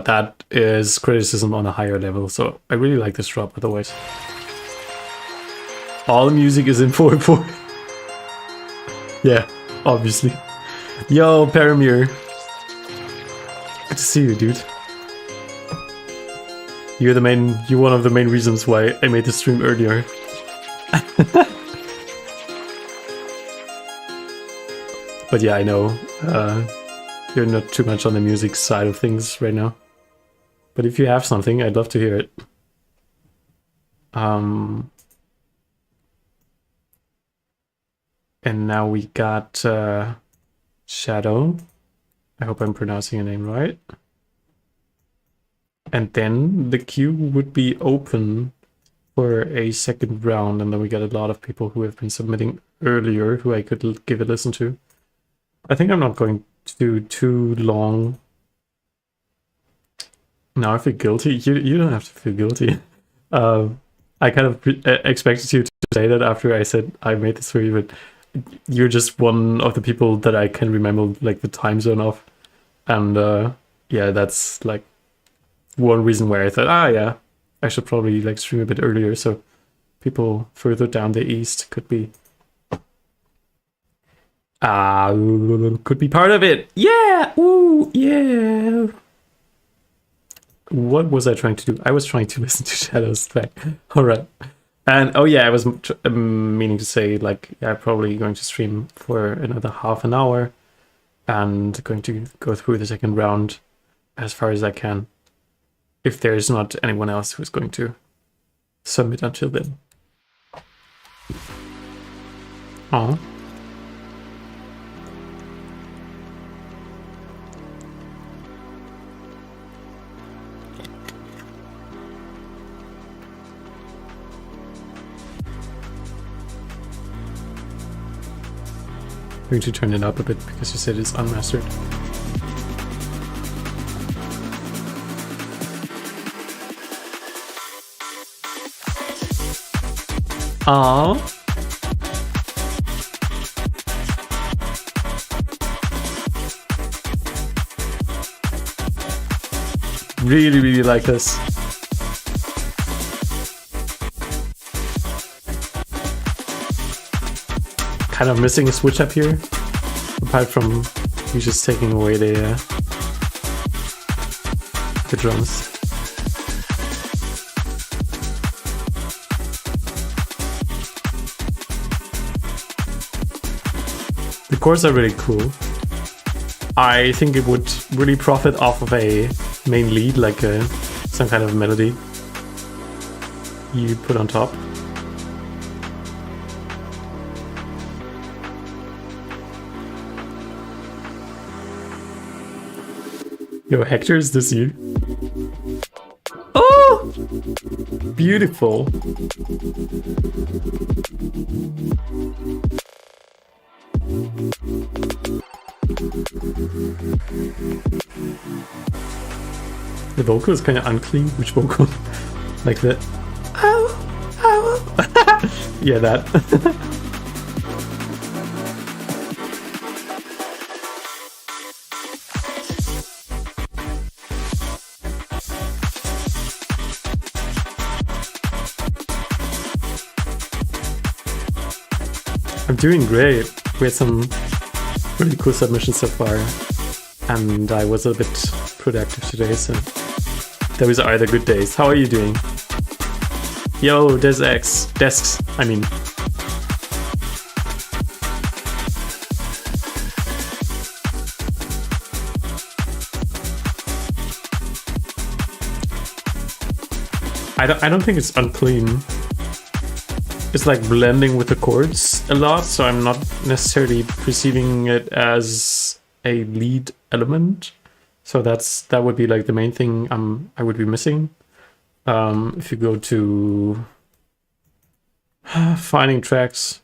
that is criticism on a higher level. So I really like this drop otherwise. All the music is in 4/4. Yeah, obviously. Yo, Paramir. Good to see you, dude. You're one of the main reasons why I made the stream earlier. But yeah, I know. You're not too much on the music side of things right now. But if you have something, I'd love to hear it. And now we got Shadow. I hope I'm pronouncing your name right. And then the queue would be open for a second round, and then we got a lot of people who have been submitting earlier who I could give a listen to. I think I'm not going to do too long. Now I feel guilty. You don't have to feel guilty. I kind of expected you to say that after I said I made this for you, but you're just one of the people that I can remember like the time zone of. And yeah, that's like one reason why I thought, yeah, I should probably like stream a bit earlier so people further down the east could be part of it. Yeah! Ooh, yeah! What was I trying to do? I was trying to listen to Shadow's track. Alright. And oh yeah, I was meaning to say like, yeah, I'm probably going to stream for another half an hour. and going to go through the second round as far as I can, if there's not anyone else who's going to submit until then. Oh. I'm going to turn it up a bit because you said it's unmastered. Aww. Really, really like this. Kind of missing a switch up here, apart from you just taking away the drums. The chords are really cool. I think it would really profit off of a main lead, like some kind of melody you put on top. Yo, Hector, is this you? Oh! Beautiful. The vocal is kind of unclean. Which vocal? Like that. Ow! Ow! Yeah, that. I'm doing great. We had some really cool submissions so far, and I was a bit productive today, so those are the good days. How are you doing? Yo, desks, I mean. I don't think it's unclean. It's like blending with the chords a lot, so I'm not necessarily perceiving it as a lead element. So that would be like the main thing I would be missing. If you go to finding tracks,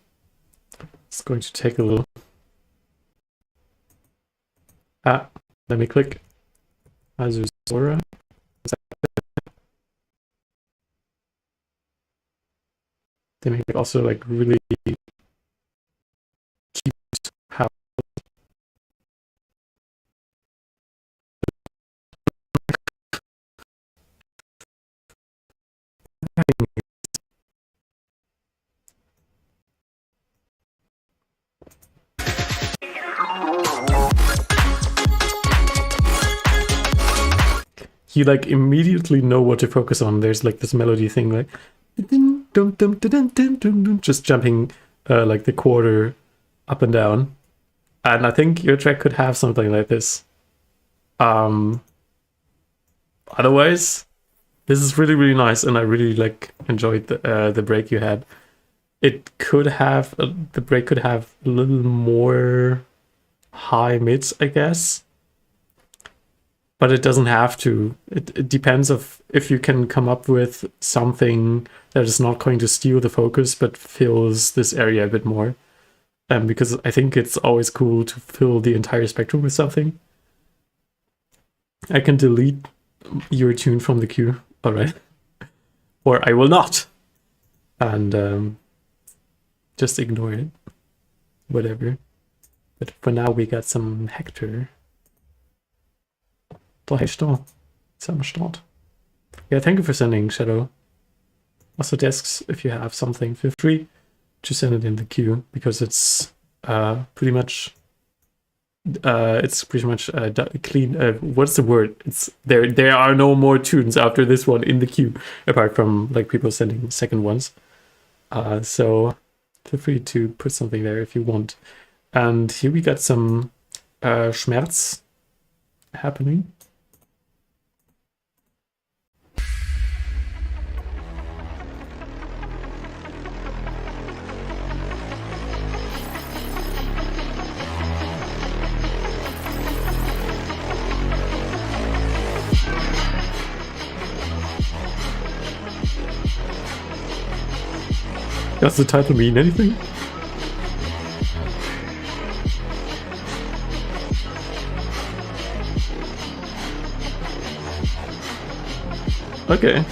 it's going to take a little. Let me click Azuzora. They make it also like really cute how you like immediately know what to focus on. There's like this melody thing, like just jumping like the quarter up and down, and I think your track could have something like this. Otherwise, this is really, really nice, and I really like enjoyed the break you had. It could have the break could have a little more high mids, I guess. But it doesn't have to. It depends if you can come up with something that is not going to steal the focus, but fills this area a bit more. Because I think it's always cool to fill the entire spectrum with something. I can delete your tune from the queue, all right? Or I will not. And just ignore it. Whatever. But for now, we got some Hector. Da ist er. Ist am Start. Yeah, thank you for sending, Shadow. Also, desks, if you have something, feel free to send it in the queue, because it's pretty much clean. What's the word? It's there are no more tunes after this one in the queue, apart from like people sending second ones. So feel free to put something there if you want. And here we got some Schmerz happening. Does the title mean anything? Okay.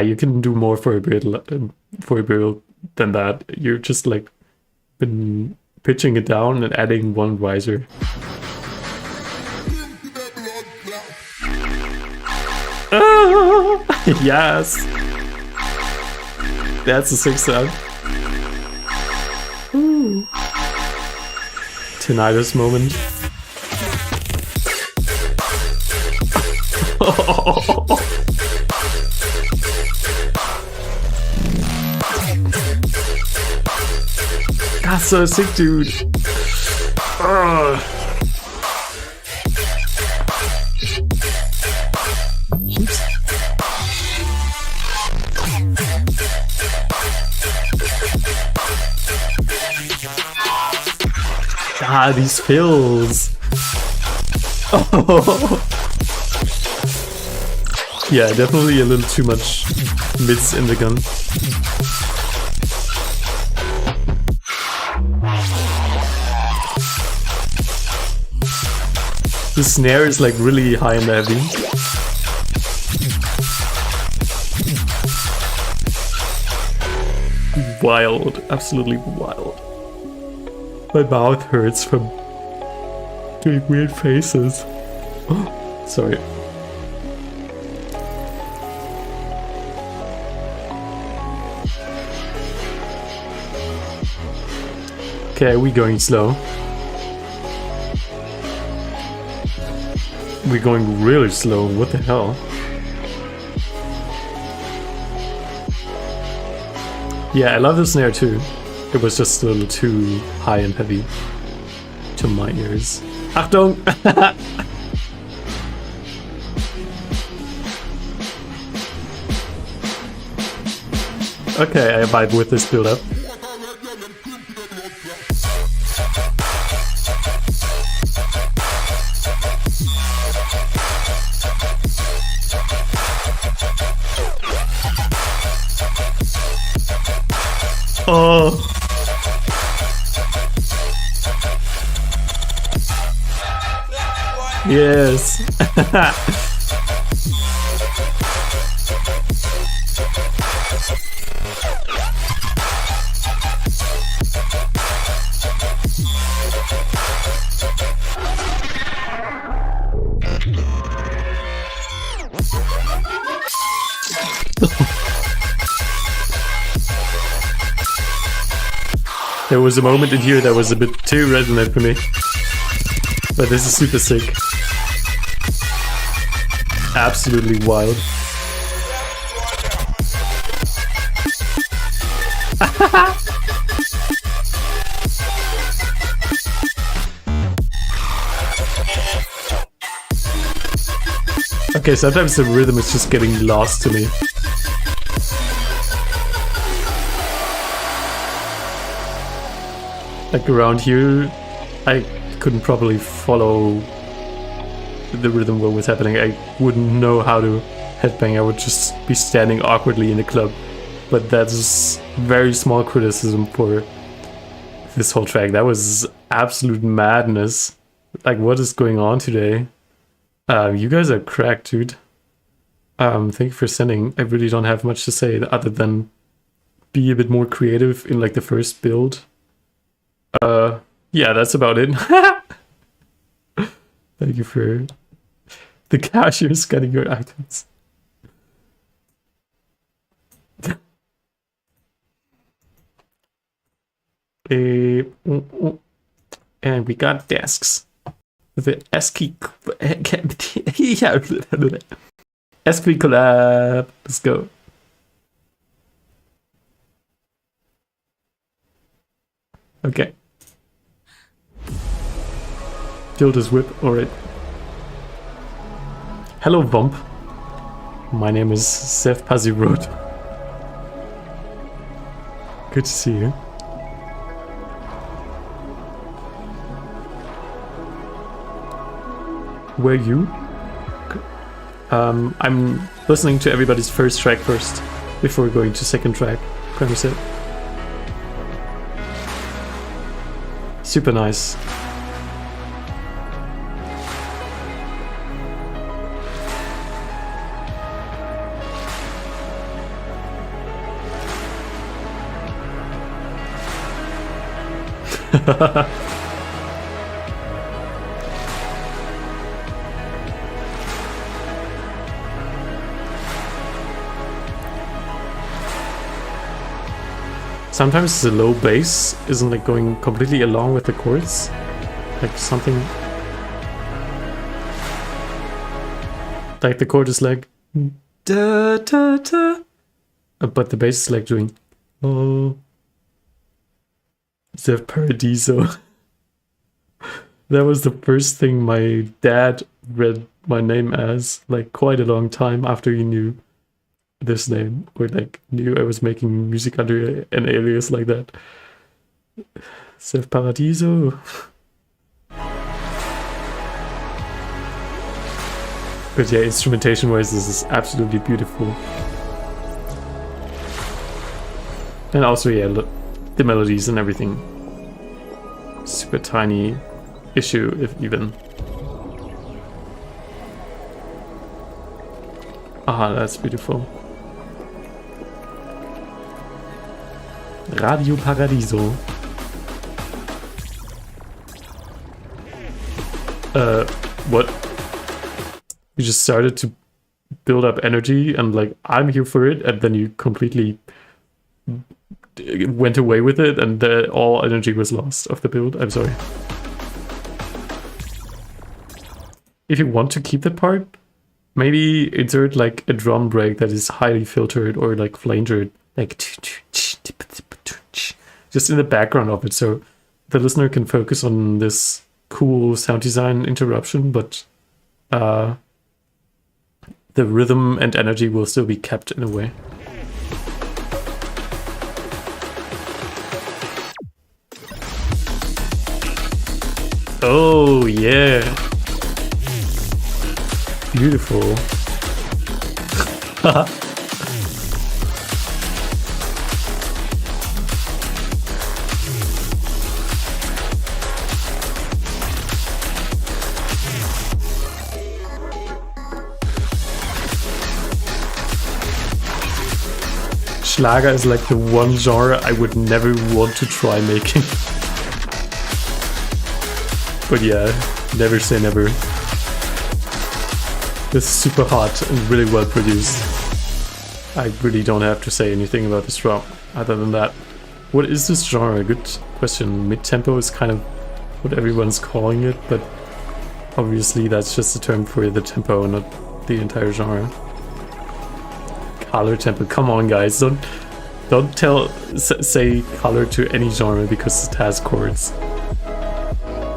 You can do more for a build than that. You're just like been pitching it down and adding one visor. Yes! That's a 6 sound. Ooh. Tinnitus moment. That's so sick, dude. Ugh. Oops. These fills. Oh. Yeah, definitely a little too much mids in the gun. The snare is like really high and heavy. Wild, absolutely wild. My mouth hurts from doing weird faces. Sorry. Okay, we're going slow. We're going really slow. What the hell? Yeah, I love the snare too. It was just a little too high and heavy to my ears. Achtung! Okay, I vibe with this build up. Oh. Yes. There was a moment in here that was a bit too resonant for me. But this is super sick. Absolutely wild. Okay, sometimes the rhythm is just getting lost to me. Like around here, I couldn't probably follow the rhythm what was happening. I wouldn't know how to headbang. I would just be standing awkwardly in the club. But that's very small criticism for this whole track. That was absolute madness. Like, what is going on today? You guys are cracked, dude. Thank you for sending. I really don't have much to say other than be a bit more creative in like the first build. Yeah, that's about it. Thank you for the cashier scanning your items. And we got desks. The ASCII ASCII collab. Let's go. Okay. Build his whip, alright. Hello, Vomp. My name is Zef Parisoto. Good to see you. Where you? I'm listening to everybody's first track first, before going to second track. Premise it. Super nice. Sometimes the low bass isn't like going completely along with the chords. Like something... Like the chord is like... Da, da, da. But the bass is like doing... Oh... Zef Parisoto. That was the first thing my dad read my name as, like quite a long time after he knew this name, or like knew I was making music under an alias like that. Zef Parisoto. But yeah, instrumentation wise, this is absolutely beautiful. And also, yeah, look, the melodies and everything. Super tiny issue, if even. Ah, that's beautiful. Radio Paradiso. What? You just started to build up energy and like, I'm here for it, and then you completely went away with it, and all energy was lost of the build. I'm sorry. If you want to keep that part, maybe insert like a drum break that is highly filtered or like flangered, like just in the background of it, so the listener can focus on this cool sound design interruption, but the rhythm and energy will still be kept in a way. Oh yeah, beautiful. Schlager is like the one genre I would never want to try making. But yeah, never say never. It's super hot and really well produced. I really don't have to say anything about this drum other than that. What is this genre? Good question. Mid-tempo is kind of what everyone's calling it, but obviously that's just a term for the tempo, not the entire genre. Color tempo. Come on, guys. Don't say color to any genre because it has chords.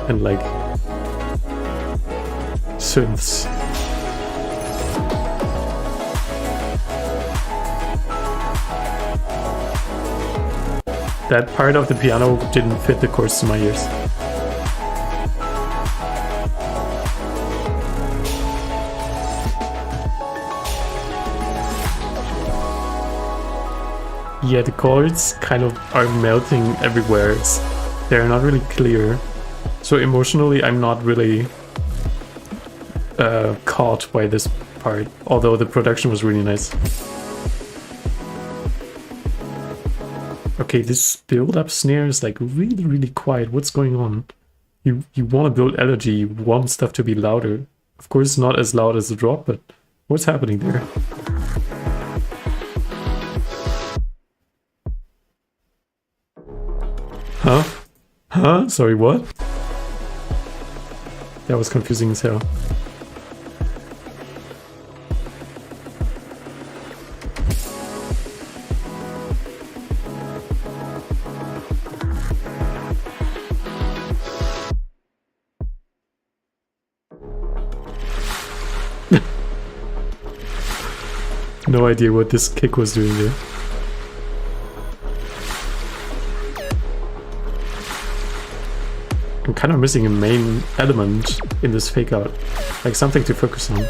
And like synths. That part of the piano didn't fit the chords to my ears. Yeah, the chords kind of are melting everywhere. They're not really clear. So emotionally, I'm not really caught by this part, although the production was really nice. Okay, this build-up snare is like really, really quiet. What's going on? You want to build energy, you want stuff to be louder. Of course, not as loud as the drop, but what's happening there? Huh? Huh? Sorry, what? That was confusing as hell. no idea what this kick was doing there. I'm kind of missing a main element in this fake out, like something to focus on.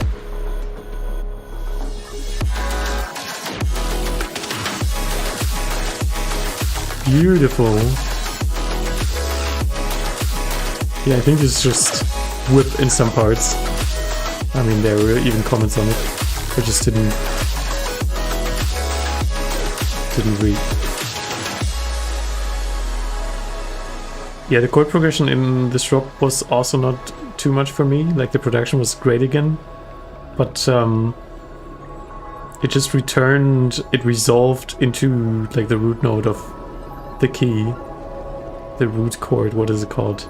Beautiful. Yeah, I think it's just whip in some parts. I mean, there were even comments on it. I just didn't read. Yeah, the chord progression in this drop was also not too much for me. Like, the production was great again, but it just returned, it resolved into like the root note of the key, the root chord. What is it called?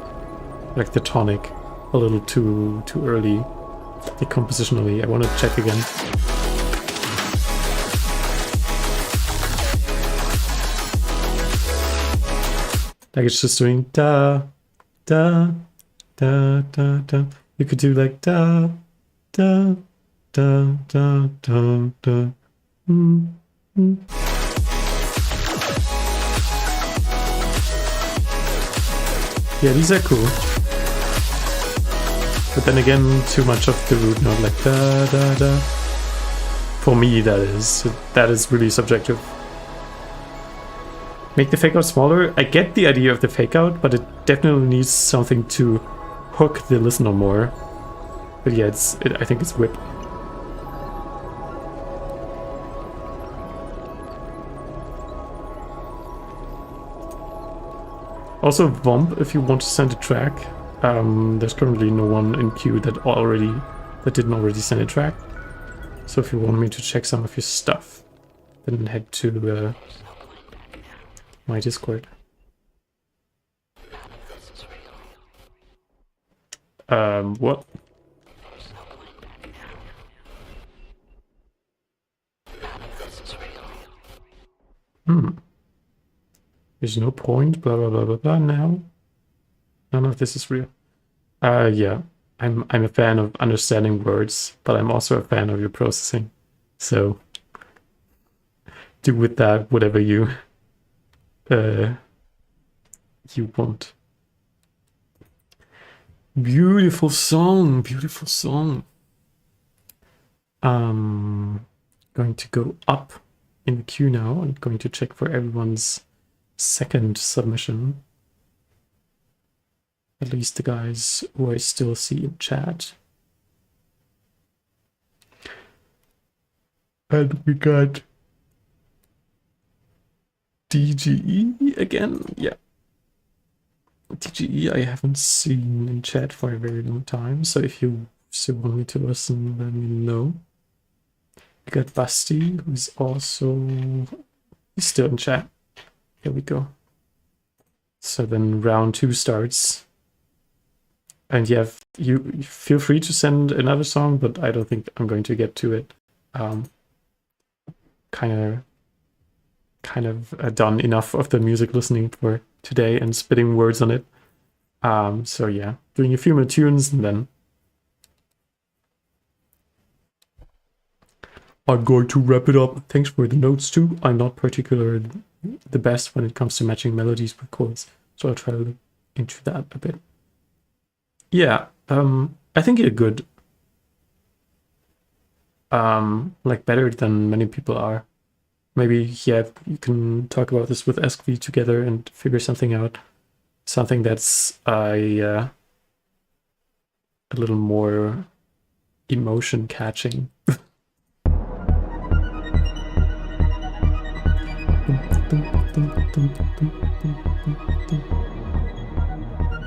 Like the tonic, a little too early. The compositionally, I want to check again. Like it's just doing da da da da da. You could do like da da da da da da. Yeah, these are cool. But then again, too much of the root note, like da da da. For me, that is really subjective. Make the fake out smaller. I get the idea of the fake out, but it definitely needs something to hook the listener more. But yeah, I think it's whip. Also, Vomp, if you want to send a track. There's currently no one in queue that didn't already send a track. So if you want me to check some of your stuff, then head to my Discord. What? There's no point, blah blah blah blah blah now. None of this is real. Yeah. I'm a fan of understanding words, but I'm also a fan of your processing. So do with that whatever you want. Beautiful song, beautiful song. Going to go up in the queue now. I'm going to check for everyone's second submission. At least the guys who I still see in chat. And we got DGE again. Yeah. DGE I haven't seen in chat for a very long time, so if you still want me to listen, let me know. We got Basti, who's also... he's still in chat. Here we go. So then round 2 starts. And you feel free to send another song, but I don't think I'm going to get to it. Kind of done enough of the music listening for today and spitting words on it. So yeah, doing a few more tunes and then I'm going to wrap it up. Thanks for the notes too. I'm not particularly the best when it comes to matching melodies with chords, so I'll try to look into that a bit. Yeah, I think you're good. Like better than many people are. Maybe, yeah, you can talk about this with SKV together and figure something out. Something that's a little more emotion catching.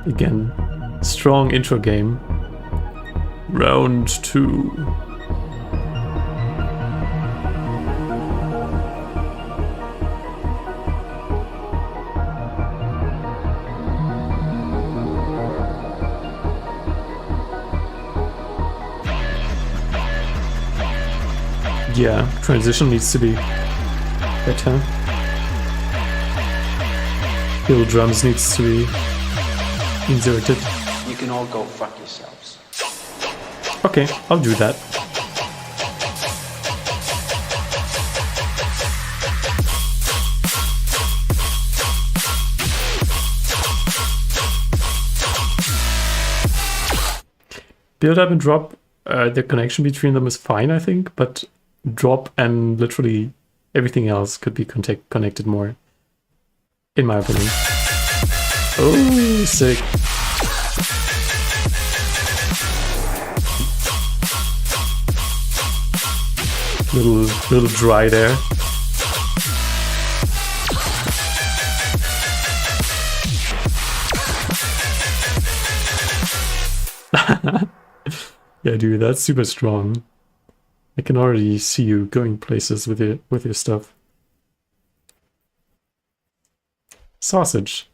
Again, strong intro game. Round 2. Yeah, transition needs to be better. Hill drums needs to be inserted. You can all go fuck yourselves. Okay, I'll do that. build up and drop, the connection between them is fine, I think, but drop and literally everything else could be connected more, in my opinion. Oh, sick. Little dry there. Yeah, dude, that's super strong. I can already see you going places with your stuff. Sausage.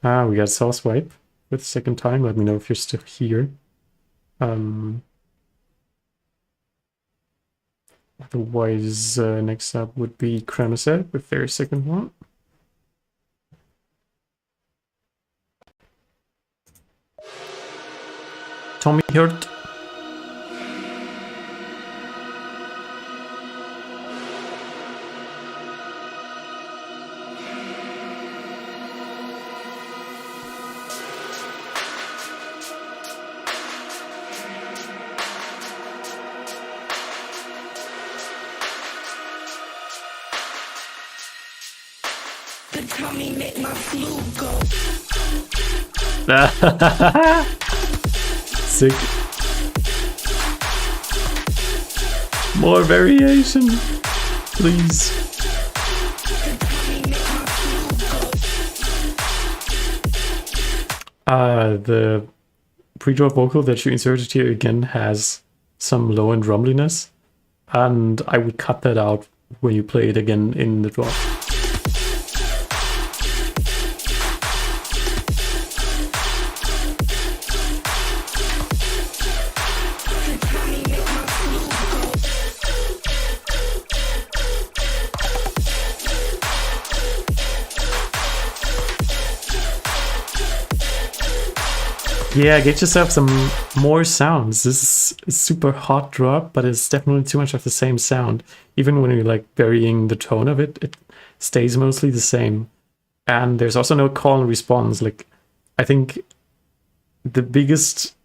Ah, we got sauce wipe for the second time. Let me know if you're still here. Otherwise, next up would be Kremset with their second one. Tommy Hurt. Tommy make my flu go. Sick. More variation, please. The pre-drop vocal that you inserted here again has some low end rumbliness, and I would cut that out when you play it again in the drop. Yeah, get yourself some more sounds. This is a super hot drop, but it's definitely too much of the same sound. Even when you're like varying the tone of it, it stays mostly the same. And there's also no call and response. Like, I think the biggest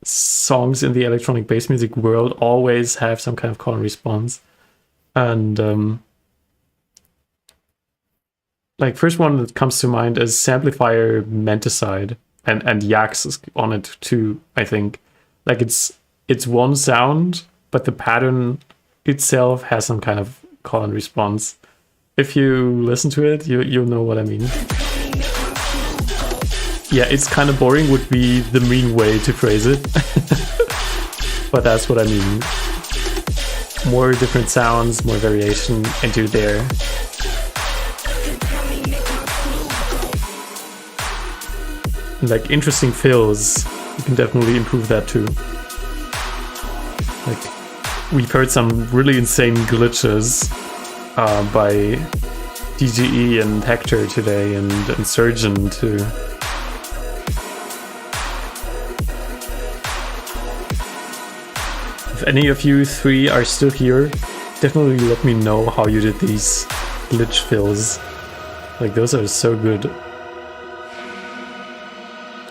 songs in the electronic bass music world always have some kind of call and response. And like, first one that comes to mind is Samplifier Menticide. And Yax is on it too, I think. Like, it's one sound, but the pattern itself has some kind of call and response. If you listen to it, you'll know what I mean. Yeah, it's kind of boring would be the mean way to phrase it. But that's what I mean. More different sounds, more variation, and you're there. Like, interesting fills, you can definitely improve that too. Like, we've heard some really insane glitches by DGE and Hector today, and Surgeon too. If any of you three are still here, definitely let me know how you did these glitch fills. Like, those are so good.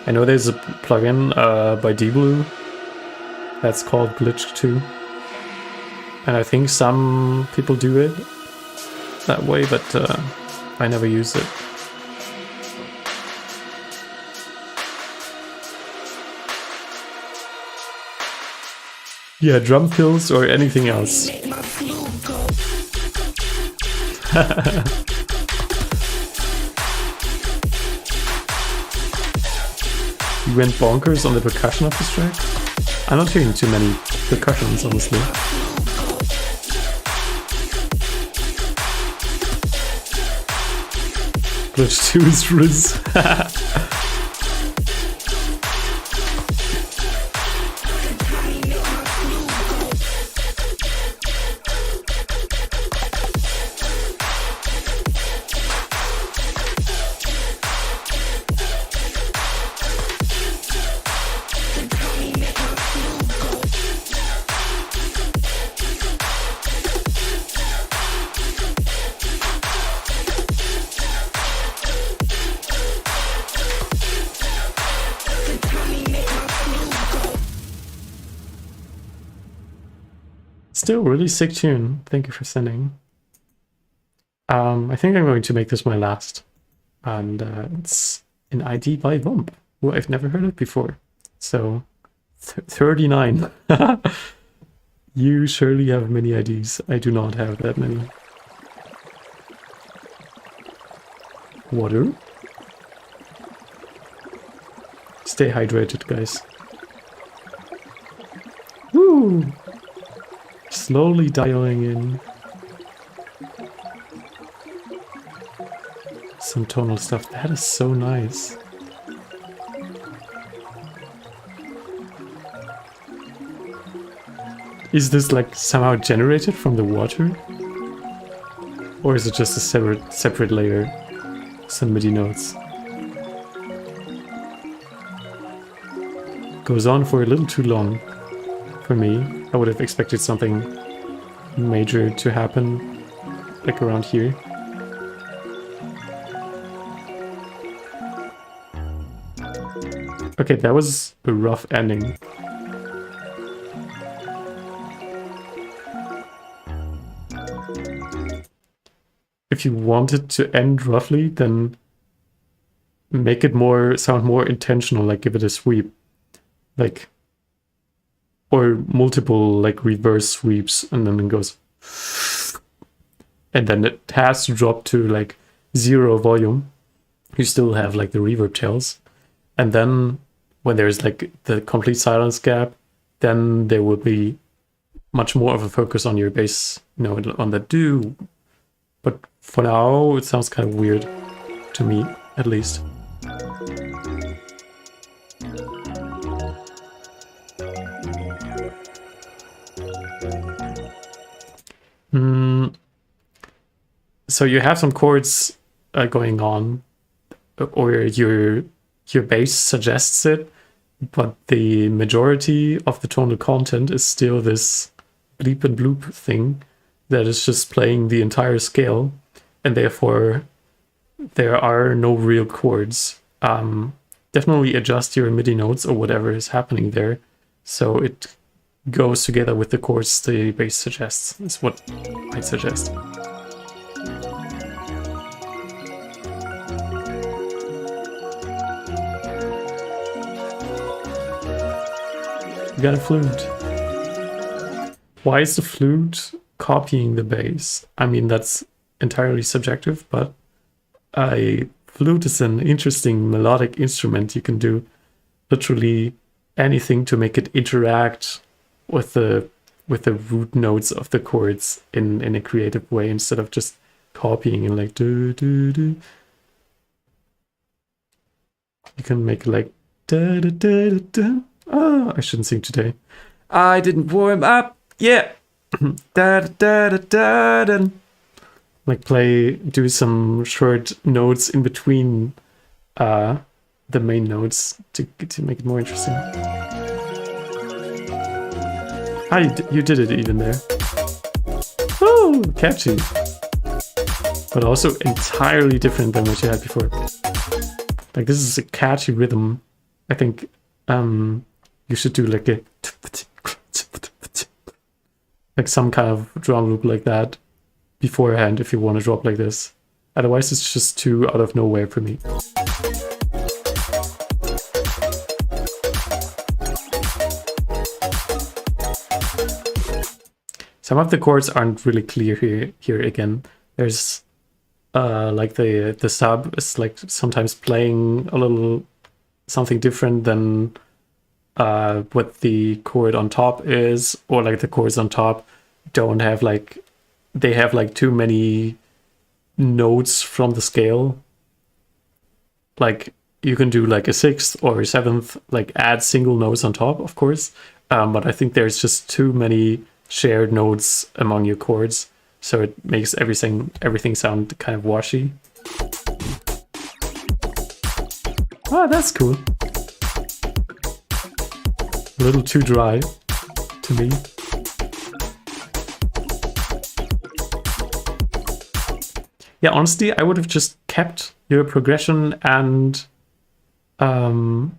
I know there's a plugin by DBlue that's called Glitch 2. And I think some people do it that way, but I never use it. Yeah, drum fills or anything else. You went bonkers on the percussion of this track? I'm not hearing too many percussions, honestly. Glitch 2 is Riz. Still really sick tune. Thank you for sending. I think I'm going to make this my last. And it's an ID by Vump, who I've never heard of before. So, 39. You surely have many IDs. I do not have that many. Water. Stay hydrated, guys. Woo! Slowly dialing in some tonal stuff. That is so nice. Is this like somehow generated from the water? Or is it just a separate layer? Some MIDI notes. Goes on for a little too long for me. I would have expected something major to happen, like around here. Okay, that was a rough ending. If you want it to end roughly, then make it sound more intentional, like give it a sweep. Like, or multiple like reverse sweeps, and then it goes, and then it has to drop to like 0 volume. You still have like the reverb tails, and then when there's like the complete silence gap, then there will be much more of a focus on your bass, on the do. But for now, it sounds kind of weird to me, at least. So you have some chords going on, or your bass suggests it, but the majority of the tonal content is still this bleep and bloop thing that is just playing the entire scale, and therefore there are no real chords. Definitely adjust your MIDI notes or whatever is happening there, so it goes together with the chords the bass suggests, is what I suggest. You got a flute. Why is the flute copying the bass? I mean, that's entirely subjective, but a flute is an interesting melodic instrument. You can do literally anything to make it interact with the root notes of the chords in a creative way, instead of just copying and like do do do. You can make it like da da da da da. Oh, I shouldn't sing today. I didn't warm up. Yeah. Da da da da da. Like do some short notes in between the main notes to make it more interesting. Ah, you did it even there. Oh, catchy. But also entirely different than what you had before. Like, this is a catchy rhythm. I think you should do like some kind of drum loop like that beforehand if you want to drop like this. Otherwise, it's just too out of nowhere for me. Some of the chords aren't really clear here again. There's like the sub is like sometimes playing a little something different than what the chord on top is, or like the chords on top don't have like, they have like too many notes from the scale. Like you can do like a 6th or a 7th, like add single notes on top, of course, but I think there's just too many shared notes among your chords, so it makes everything sound kind of washy. Ah, that's cool. A little too dry to me. Yeah, honestly, I would have just kept your progression and the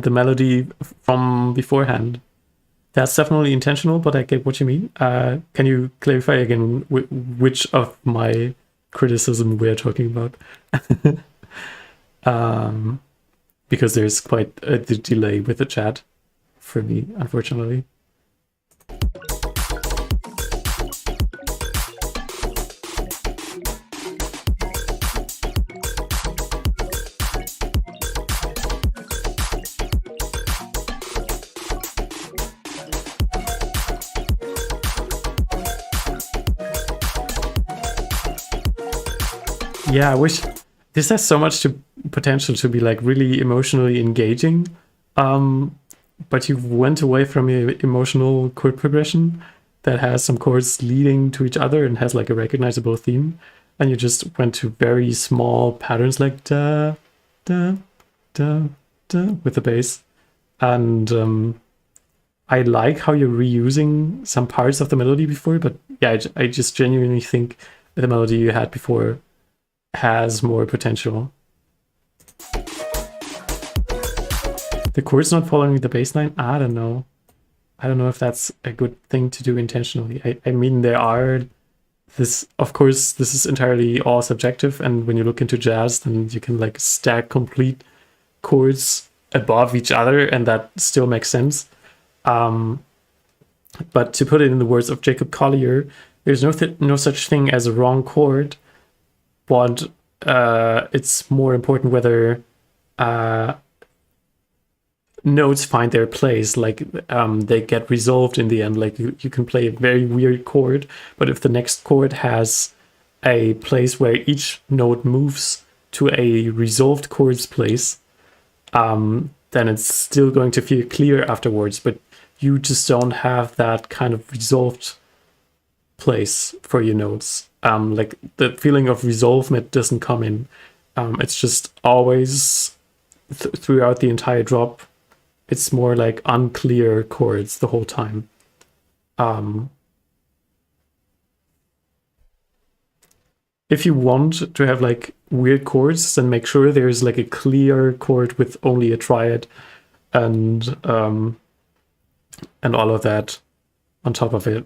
melody from beforehand. that's definitely intentional, but I get what you mean. Can you clarify again which of my criticism we're talking about? Because there's quite a delay with the chat for me, unfortunately. Yeah, I wish this has so much potential to be like really emotionally engaging, but you went away from your emotional chord progression that has some chords leading to each other and has like a recognizable theme, and you just went to very small patterns like da da da da with the bass, and I like how you're reusing some parts of the melody before, but yeah, I just genuinely think the melody you had before has more potential. The chord's not following the bass line? I don't know. I don't know if that's a good thing to do intentionally. I mean, there are of course, this is entirely all subjective, and when you look into jazz, then you can like stack complete chords above each other, and that still makes sense. But to put it in the words of Jacob Collier, there's no such thing as a wrong chord, but it's more important whether notes find their place, like they get resolved in the end. Like you can play a very weird chord, but if the next chord has a place where each note moves to a resolved chord's place, then it's still going to feel clear afterwards, but you just don't have that kind of resolved place for your notes. Like the feeling of resolvement doesn't come in. It's just always throughout the entire drop. It's more like unclear chords the whole time. If you want to have like weird chords, then make sure there's like a clear chord with only a triad and all of that on top of it.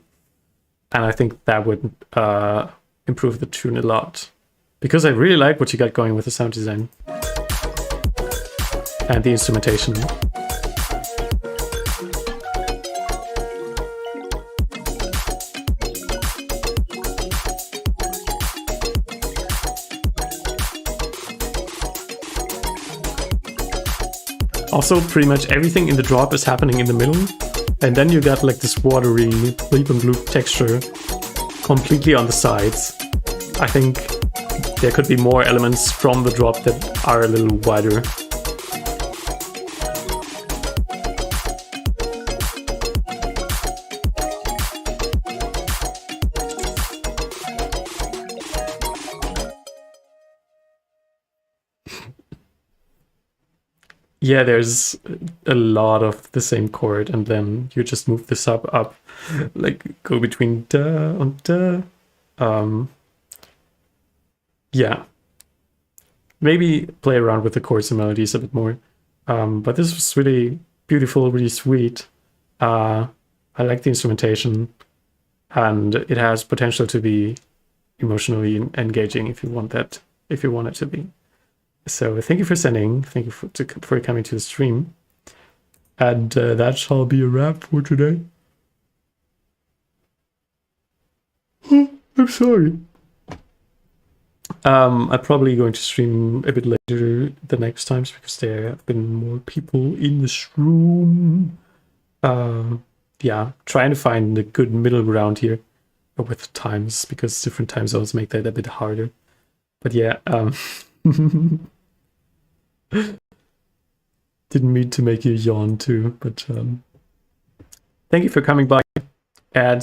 And I think that would improve the tune a lot, because I really like what you got going with the sound design and the instrumentation. Also, pretty much everything in the drop is happening in the middle, and then you got like this watery bleep and bloop texture completely on the sides. I think there could be more elements from the drop that are a little wider. Yeah, there's a lot of the same chord, and then you just move the sub up, like go between da and da. Yeah, maybe play around with the chords and melodies a bit more. But this was really beautiful, really sweet. I like the instrumentation, and it has potential to be emotionally engaging if you want that, if you want it to be. So thank you for sending, thank you for coming to the stream, and that shall be a wrap for today. I'm sorry. I'm probably going to stream a bit later the next times, because there have been more people in this room. Yeah, trying to find a good middle ground here with times, because different time zones make that a bit harder. But yeah, didn't mean to make you yawn too, but thank you for coming by. Ads